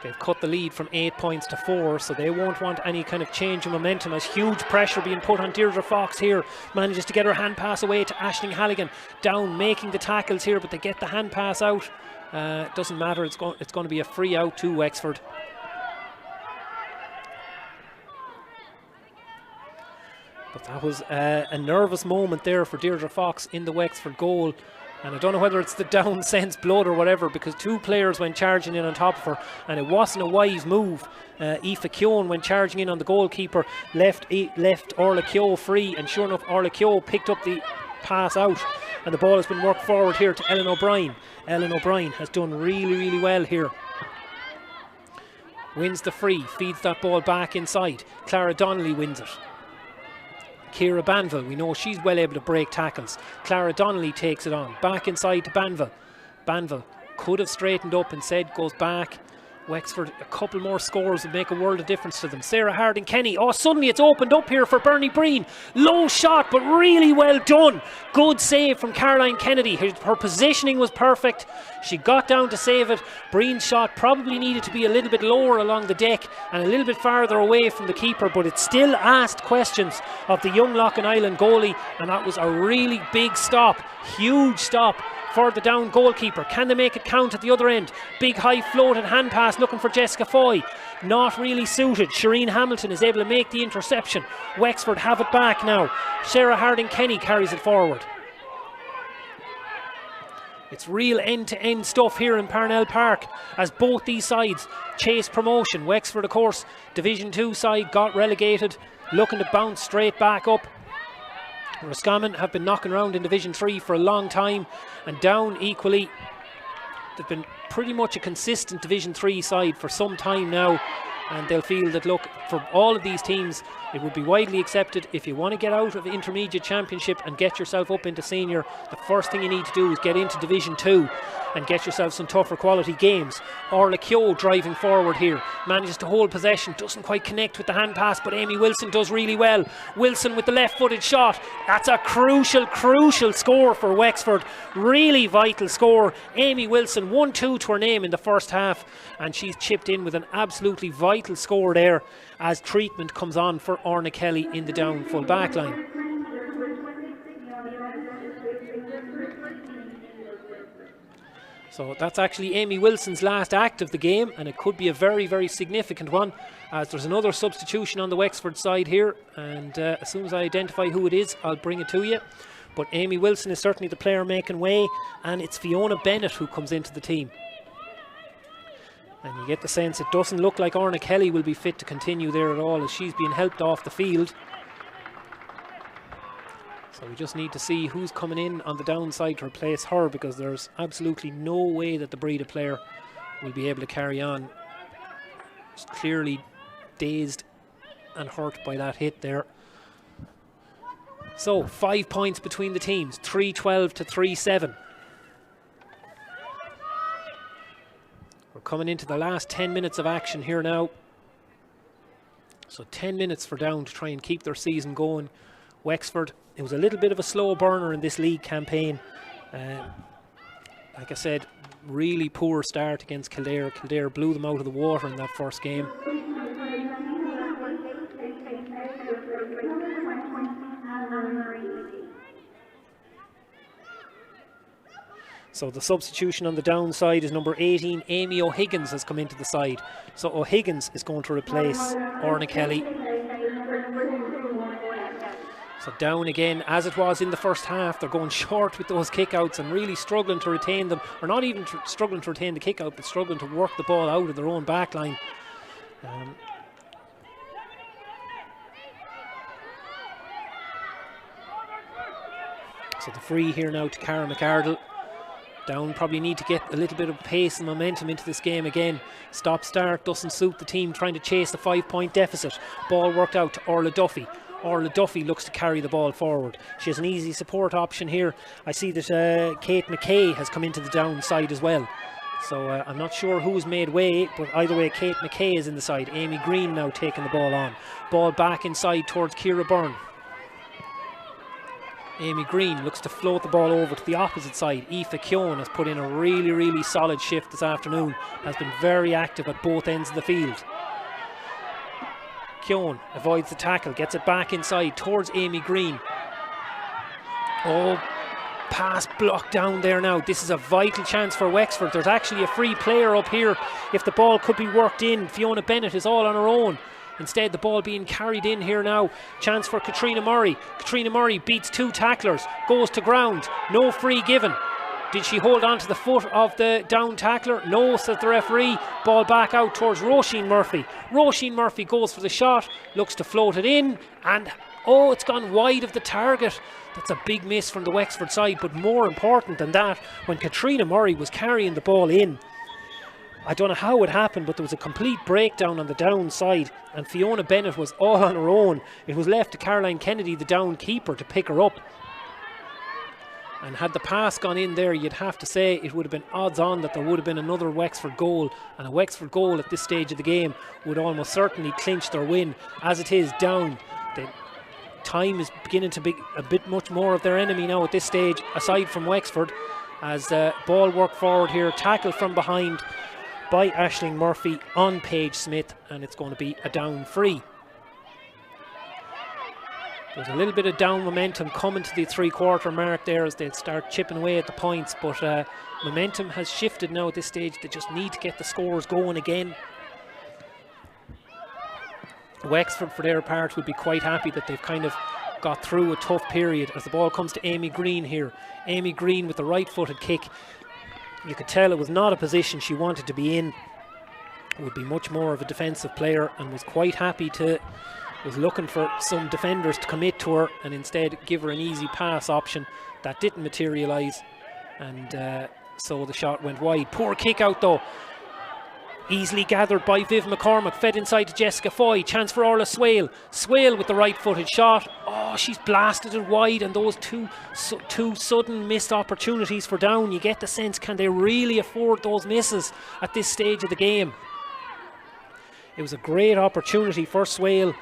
They've cut the lead from 8 points to 4, so they won't want any kind of change in momentum, as huge pressure being put on Deirdre Fox here. Manages to get her hand pass away to Aisling Halligan. Down making the tackles here, but they get the hand pass out. It doesn't matter, it's going to be a free out to Wexford. But that was a nervous moment there for Deirdre Fox in the Wexford goal. And I don't know whether it's the Down sense blood or whatever, because 2 players went charging in on top of her, and it wasn't a wise move. Aoife Keown, when charging in on the goalkeeper, left Orla Keogh free, and sure enough, Orla Keogh picked up the pass out, and the ball has been worked forward here to Ellen O'Brien. Ellen O'Brien has done really, really well here. Wins the free, feeds that ball back inside. Clara Donnelly wins it. Ciara Banville, we know she's well able to break tackles. Clara Donnelly takes it on, back inside to Banville. Banville could have straightened up, instead goes back. Wexford, a couple more scores would make a world of difference to them. Sarah Harding Kenny, suddenly it's opened up here for Bernie Breen. Low shot, but really well done. Good save from Caroline Kennedy. Her positioning was perfect. She got down to save it. Breen's shot probably needed to be a little bit lower along the deck and a little bit farther away from the keeper, but it still asked questions of the young Loughlin Island goalie, and that was a really big stop, huge stop for the Down goalkeeper. Can they make it count at the other end? Big high floated hand pass looking for Jessica Foy. Not really suited. Shireen Hamilton is able to make the interception. Wexford have it back now. Sarah Harding Kenny carries it forward. It's real end-to-end stuff here in Parnell Park as both these sides chase promotion. Wexford, of course, Division 2 side, got relegated, looking to bounce straight back up. Roscommon have been knocking around in Division 3 for a long time, and Down equally they've been pretty much a consistent Division 3 side for some time now, and they'll feel that, look, for all of these teams, it would be widely accepted, if you want to get out of intermediate championship and get yourself up into senior, the first thing you need to do is get into Division 2 and get yourself some tougher quality games. Orla Keogh driving forward here, manages to hold possession, doesn't quite connect with the hand pass, but Amy Wilson does really well. Wilson with the left-footed shot. That's a crucial score for Wexford. Really vital score. Amy Wilson, 1-2 to her name in the first half, and she's chipped in with an absolutely vital score there as treatment comes on for Orna Kelly in the down full back line. So that's actually Amy Wilson's last act of the game, and it could be a very, very significant one, as there's another substitution on the Wexford side here, and as soon as I identify who it is, I'll bring it to you. But Amy Wilson is certainly the player making way, and it's Fiona Bennett who comes into the team. And you get the sense it doesn't look like Orna Kelly will be fit to continue there at all, as she's being helped off the field. So we just need to see who's coming in on the downside to replace her, because there's absolutely no way that the Breda player will be able to carry on. She's clearly dazed and hurt by that hit there. So 5 points between the teams, 3-12 to 3-7. We're coming into the last 10 minutes of action here now. So 10 minutes for Down to try and keep their season going. Wexford, it was a little bit of a slow burner in this league campaign. Like I said, really poor start against Kildare. Kildare blew them out of the water in that first game. So the substitution on the downside is number 18, Amy O'Higgins, has come into the side. So O'Higgins is going to replace Orna Kelly. So Down again, as it was in the first half, they're going short with those kickouts and really struggling to retain them, or not even struggling to retain the kickout, but struggling to work the ball out of their own back line. So the free here now to Cara McArdle. Down probably need to get a little bit of pace and momentum into this game again. Stop-start doesn't suit the team trying to chase the 5-point deficit. Ball worked out to Orla Duffy. Orla Duffy looks to carry the ball forward. She has an easy support option here. I see that Kate McKay has come into the downside as well. So I'm not sure who's made way, but either way, Kate McKay is in the side. Amy Green now taking the ball on. Ball back inside towards Ciara Byrne. Amy Green looks to float the ball over to the opposite side. Aoife Keown has put in a really, really solid shift this afternoon. Has been very active at both ends of the field. Keown avoids the tackle, gets it back inside towards Amy Green. Oh, pass blocked down there now. This is a vital chance for Wexford. There's actually a free player up here. If the ball could be worked in, Fiona Bennett is all on her own. Instead, the ball being carried in here now. Chance for Katrina Murray. Katrina Murray beats two tacklers, goes to ground. No free given. Did she hold on to the foot of the down tackler? No, says the referee. Ball back out towards Roisin Murphy. Roisin Murphy goes for the shot, looks to float it in, and oh, it's gone wide of the target. That's a big miss from the Wexford side, but more important than that, when Katrina Murray was carrying the ball in, I don't know how it happened, but there was a complete breakdown on the down side, and Fiona Bennett was all on her own. It was left to Caroline Kennedy, the down keeper, to pick her up. And had the pass gone in there, you'd have to say it would have been odds on that there would have been another Wexford goal, and a Wexford goal at this stage of the game would almost certainly clinch their win. As it is, Down, the time is beginning to be a bit much more of their enemy now at this stage, aside from Wexford, as ball work forward here, tackle from behind by Aisling Murphy on Paige Smith, and it's going to be a Down free. There's a little bit of Down momentum coming to the three-quarter mark there as they start chipping away at the points, but momentum has shifted now at this stage. They just need to get the scores going again. Wexford, for their part, would be quite happy that they've kind of got through a tough period as the ball comes to Amy Green here. Amy Green with the right-footed kick. You could tell it was not a position she wanted to be in. Would be much more of a defensive player, and was quite happy to... was looking for some defenders to commit to her and instead give her an easy pass option. That didn't materialise, and so the shot went wide. Poor kick out though. Easily gathered by Viv McCormack, fed inside to Jessica Foy. Chance for Orla Swale. Swale with the right-footed shot. Oh, she's blasted it wide, and those two sudden missed opportunities for Down. You get the sense, can they really afford those misses at this stage of the game? It was a great opportunity for Swale.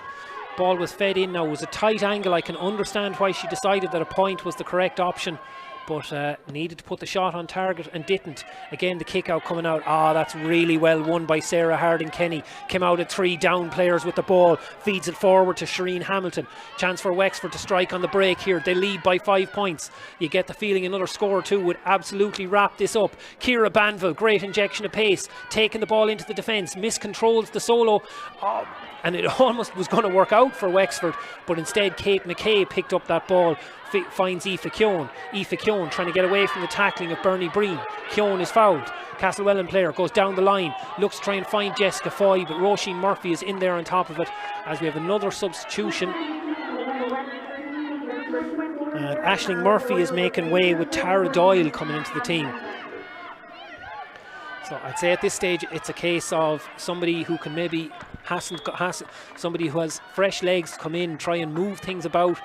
Ball was fed in now. It was a tight angle. I can understand why she decided that a point was the correct option, but needed to put the shot on target and didn't. Again, the kick out coming out. That's really well won by Sarah Harding-Kenny. Came out at 3 Down players with the ball. Feeds it forward to Shireen Hamilton. Chance for Wexford to strike on the break here. They lead by 5 points. You get the feeling another score or two would absolutely wrap this up. Ciara Banville, great injection of pace. Taking the ball into the defence. Miscontrols the solo. And it almost was going to work out for Wexford, but instead Kate McKay picked up that ball, finds Aoife Keown. Aoife Keown trying to get away from the tackling of Bernie Breen. Keown is fouled. Castlewellan player goes down the line, looks to try and find Jessica Foy, but Roisin Murphy is in there on top of it as we have another substitution. And Aisling Murphy is making way with Tara Doyle coming into the team. So I'd say at this stage it's a case of somebody who can maybe somebody who has fresh legs come in, try and move things about,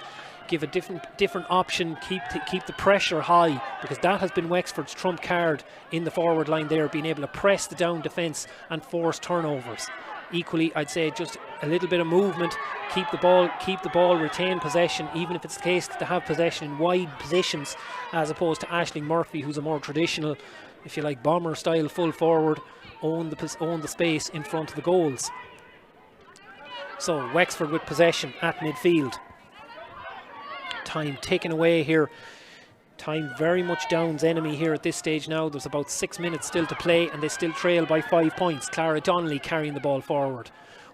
give a different option, keep the pressure high, because that has been Wexford's trump card in the forward line there, being able to press the Down defence and force turnovers. Equally, I'd say just a little bit of movement, keep the ball, retain possession, even if it's the case to have possession in wide positions, as opposed to Aisling Murphy, who's a more traditional, if you like, bomber style full forward, own the space in front of the goals. So Wexford with possession at midfield. Time taken away here. Time very much Down's enemy here at this stage now. There's about 6 minutes still to play and they still trail by 5 points. Clara Donnelly carrying the ball forward.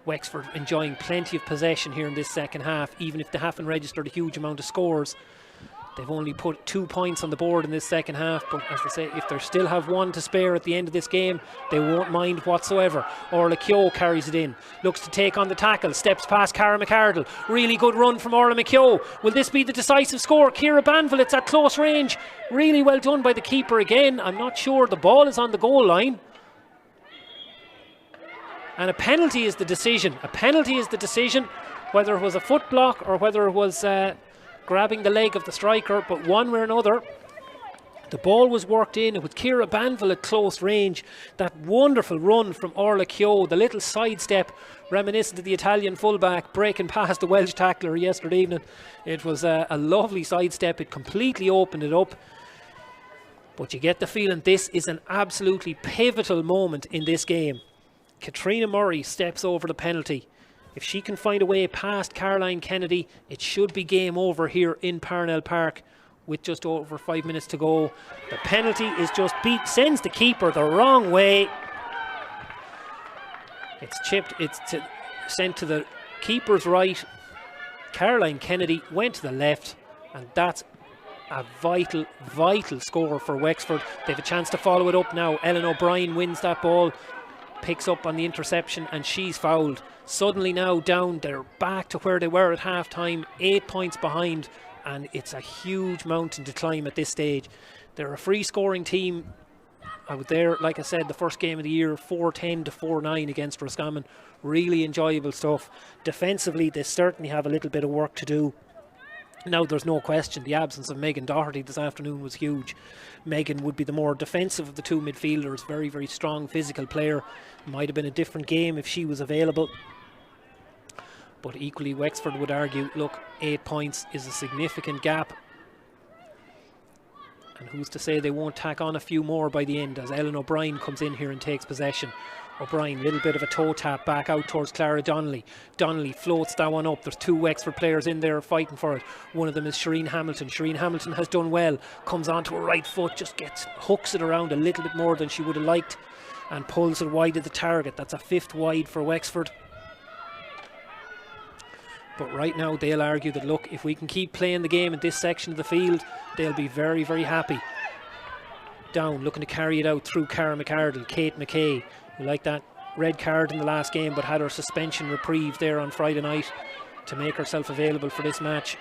Wexford enjoying plenty of possession here in this second half, even if they haven't registered a huge amount of scores. They've only put 2 points on the board in this second half, but as I say, if they still have one to spare at the end of this game, they won't mind whatsoever. Orla Keogh carries it in, looks to take on the tackle, steps past Cara McArdle. Really good run from Orla McKeough. Will this be the decisive score? Ciara Banville, it's at close range. Really well done by the keeper again. I'm not sure. The ball is on the goal line. And a penalty is the decision. A penalty is the decision, whether it was a foot block or whether it was grabbing the leg of the striker, but one way or another, the ball was worked in with Ciara Banville at close range. That wonderful run from Orla Keogh, the little sidestep reminiscent of the Italian fullback breaking past the Welsh tackler yesterday evening. It was a lovely sidestep. It completely opened it up. But you get the feeling this is an absolutely pivotal moment in this game. Katrina Murray steps over the penalty. If she can find a way past Caroline Kennedy, it should be game over here in Parnell Park with just over 5 minutes to go. The penalty is just sends the keeper the wrong way. It's chipped, sent to the keeper's right. Caroline Kennedy went to the left, and that's a vital, vital score for Wexford. They have a chance to follow it up now. Ellen O'Brien wins that ball, picks up on the interception, and she's fouled. Suddenly now Down, they're back to where they were at half time, 8 points behind, and it's a huge mountain to climb at this stage. They're a free scoring team. I was there, like I said, the first game of the year, 4-10 to 4-9 against Roscommon. Really enjoyable stuff. Defensively, they certainly have a little bit of work to do. Now, there's no question the absence of Megan Doherty this afternoon was huge. Megan would be the more defensive of the two midfielders, very, very strong physical player. Might have been a different game if she was available. But equally, Wexford would argue, look, 8 points is a significant gap. And who's to say they won't tack on a few more by the end as Ellen O'Brien comes in here and takes possession. O'Brien, little bit of a toe tap back out towards Clara Donnelly. Donnelly floats that one up. There's 2 Wexford players in there fighting for it. One of them is Shireen Hamilton. Shireen Hamilton has done well. Comes onto her right foot, just hooks it around a little bit more than she would have liked and pulls it wide of the target. That's a 5th wide for Wexford. But right now they'll argue that, look, if we can keep playing the game in this section of the field, they'll be very, very happy. Down, looking to carry it out through Cara McArdle. Kate McKay, who liked that red card in the last game but had her suspension reprieve there on Friday night to make herself available for this match.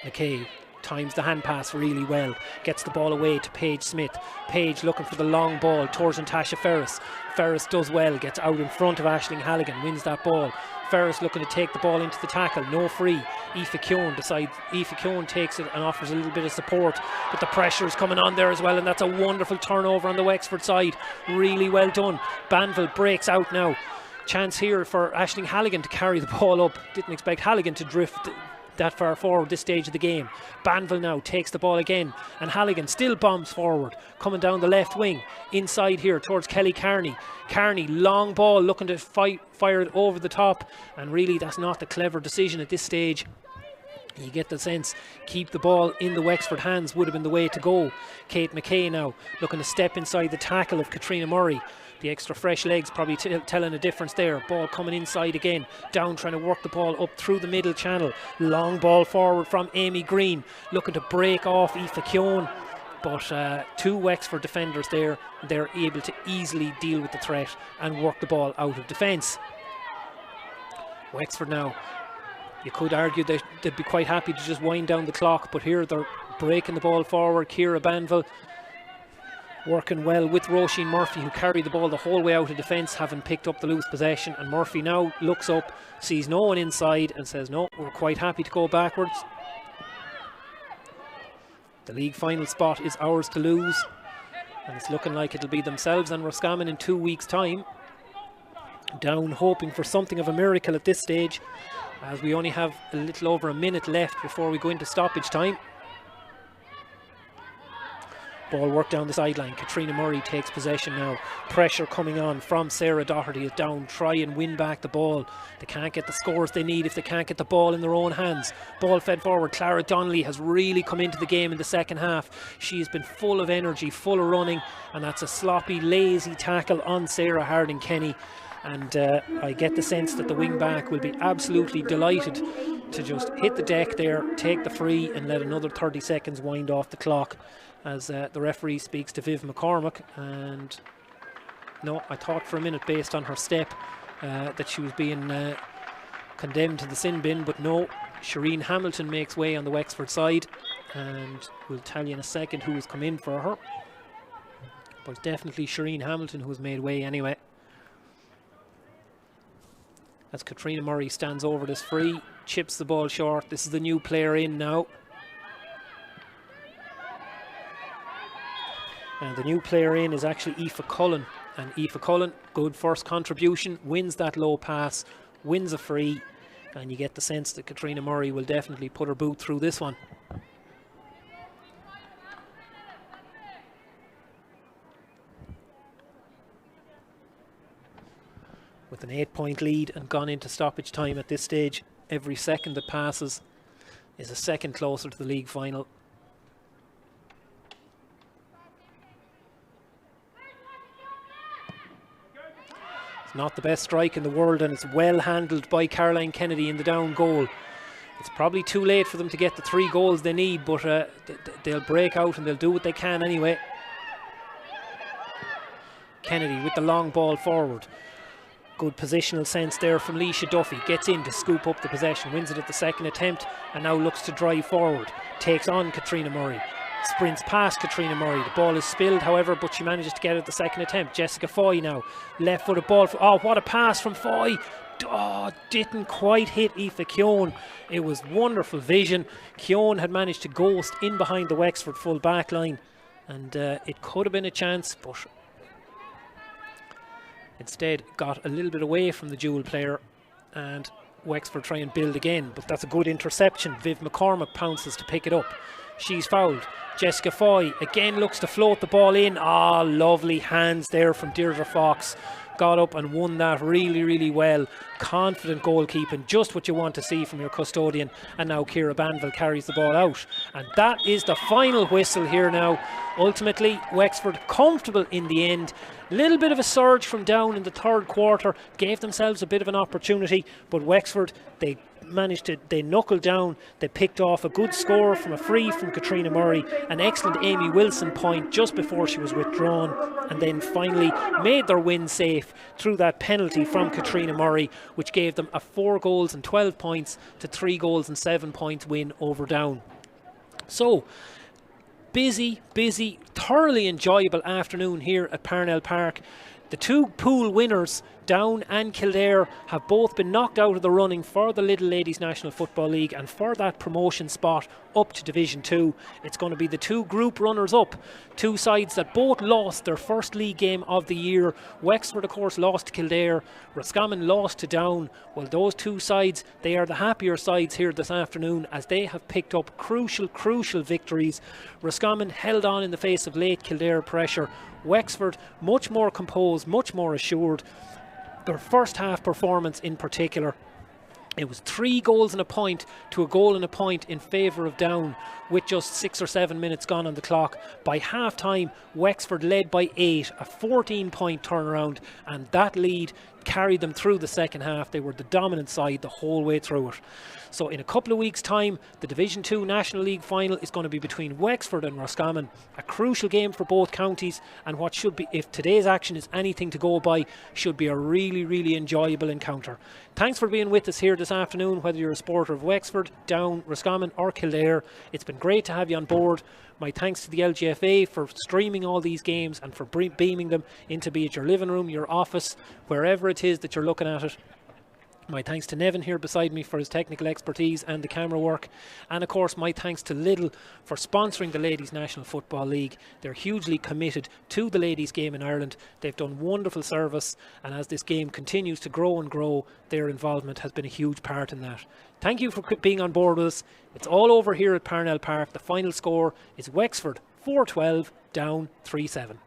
McKay times the hand pass really well, gets the ball away to Paige Smith. Paige looking for the long ball towards Tasha Ferris. Ferris does well, gets out in front of Aisling Halligan, wins that ball. Ferris looking to take the ball into the tackle, no free. Aoife Keown decides, Aoife Keown takes it and offers a little bit of support, but the pressure is coming on there as well, and that's a wonderful turnover on the Wexford side. Really well done. Banville breaks out now. Chance here for Aisling Halligan to carry the ball up. Didn't expect Halligan to drift that far forward this stage of the game. Banville now takes the ball again, and Halligan still bombs forward, coming down the left wing, inside here towards Kelly Carney. Carney, long ball, looking to fire it over the top, and really that's not the clever decision at this stage. You get the sense, keep the ball in the Wexford hands would have been the way to go. Kate McKay now looking to step inside the tackle of Katrina Murray. The extra fresh legs probably telling a difference there. Ball coming inside again. Down trying to work the ball up through the middle channel. Long ball forward from Amy Green. Looking to break off Aoife Keown. But two Wexford defenders there. They're able to easily deal with the threat and work the ball out of defence. Wexford now, you could argue they'd be quite happy to just wind down the clock. But here they're breaking the ball forward. Ciara Banville working well with Roisin Murphy, who carried the ball the whole way out of defence, having picked up the loose possession. And Murphy now looks up, sees no one inside, and says, no, we're quite happy to go backwards. The league final spot is ours to lose, and it's looking like it'll be themselves and Roscommon in 2 weeks' time. Down hoping for something of a miracle at this stage, as we only have a little over a minute left before we go into stoppage time. Ball work down the sideline. Katrina Murray takes possession now. Pressure coming on from Sarah Doherty is down. Try and win back the ball. They can't get the scores they need if they can't get the ball in their own hands. Ball fed forward. Clara Donnelly has really come into the game in the second half. She's been full of energy, full of running, and that's a sloppy, lazy tackle on Sarah Harding-Kenny. And I get the sense that the wing back will be absolutely delighted to just hit the deck there, take the free, and let another 30 seconds wind off the clock, as the referee speaks to Viv McCormack. And no, I thought for a minute based on her step that she was being condemned to the sin bin, but no, Shireen Hamilton makes way on the Wexford side, and we'll tell you in a second who has come in for her, but it's definitely Shireen Hamilton who has made way anyway. As Katrina Murray stands over this free, chips the ball short. This is the new player in now. And the new player in is actually Aoife Cullen. And Aoife Cullen, good first contribution, wins that low pass, wins a free. And you get the sense that Katrina Murray will definitely put her boot through this one. With an 8-point lead and gone into stoppage time at this stage, every second that passes is a second closer to the league final. It's not the best strike in the world, and it's well handled by Caroline Kennedy in the down goal. It's probably too late for them to get the 3 goals they need, but they'll break out and they'll do what they can anyway. Kennedy with the long ball forward. Good positional sense there from Leisha Duffy. Gets in to scoop up the possession, wins it at the second attempt, and now looks to drive forward. Takes on Katrina Murray. Sprints past Katrina Murray. The ball is spilled, however, but she manages to get it at the second attempt. Jessica Foy now. Left-footed ball. Oh, what a pass from Foy. Oh, didn't quite hit Aoife Keown. It was wonderful vision. Keown had managed to ghost in behind the Wexford full back line, and it could have been a chance, but instead got a little bit away from the dual player, and Wexford try and build again. But that's a good interception. Viv McCormack pounces to pick it up. She's fouled. Jessica Foy again looks to float the ball in. Ah, lovely hands there from Deirdre Fox. Got up and won that really, really well. Confident goalkeeping, just what you want to see from your custodian. And now Ciara Banville carries the ball out. And that is the final whistle here now. Ultimately, Wexford comfortable in the end. Little bit of a surge from down in the third quarter. Gave themselves a bit of an opportunity. But Wexford, they knuckled down. They picked off a good score from a free from Katrina Murray, an excellent Amy Wilson point just before she was withdrawn, and then finally made their win safe through that penalty from Katrina Murray, which gave them a 4 goals and 12 points to 3 goals and 7 points win over Down. So, busy, thoroughly enjoyable afternoon here at Parnell Park. The two pool winners, Down and Kildare, have both been knocked out of the running for the Lidl Ladies National Football League and for that promotion spot up to Division 2. It's going to be the two group runners-up, two sides that both lost their first league game of the year. Wexford, of course, lost to Kildare. Roscommon lost to Down. Well, those two sides, they are the happier sides here this afternoon as they have picked up crucial victories. Roscommon held on in the face of late Kildare pressure. Wexford, much more composed, much more assured. Their first half performance in particular, it was 3 goals and a point to a goal and a point in favour of Down with just 6 or 7 minutes gone on the clock. By half time, Wexford led by 8, a 14-point turnaround, and that lead carried them through the second half. They were the dominant side the whole way through it. So in a couple of weeks' time, the Division 2 National League final is going to be between Wexford and Roscommon. A crucial game for both counties, and what should be, if today's action is anything to go by, should be a really enjoyable encounter. Thanks for being with us here this afternoon, whether you're a supporter of Wexford, Down, Roscommon or Kildare. It's been great to have you on board. My thanks to the LGFA for streaming all these games and for beaming them into, be it your living room, your office, wherever it is that you're looking at it. My thanks to Nevin here beside me for his technical expertise and the camera work. And of course, my thanks to Lidl for sponsoring the Ladies National Football League. They're hugely committed to the ladies game in Ireland. They've done wonderful service, and as this game continues to grow and grow, their involvement has been a huge part in that. Thank you for being on board with us. It's all over here at Parnell Park. The final score is Wexford 4-12, Down 3-7.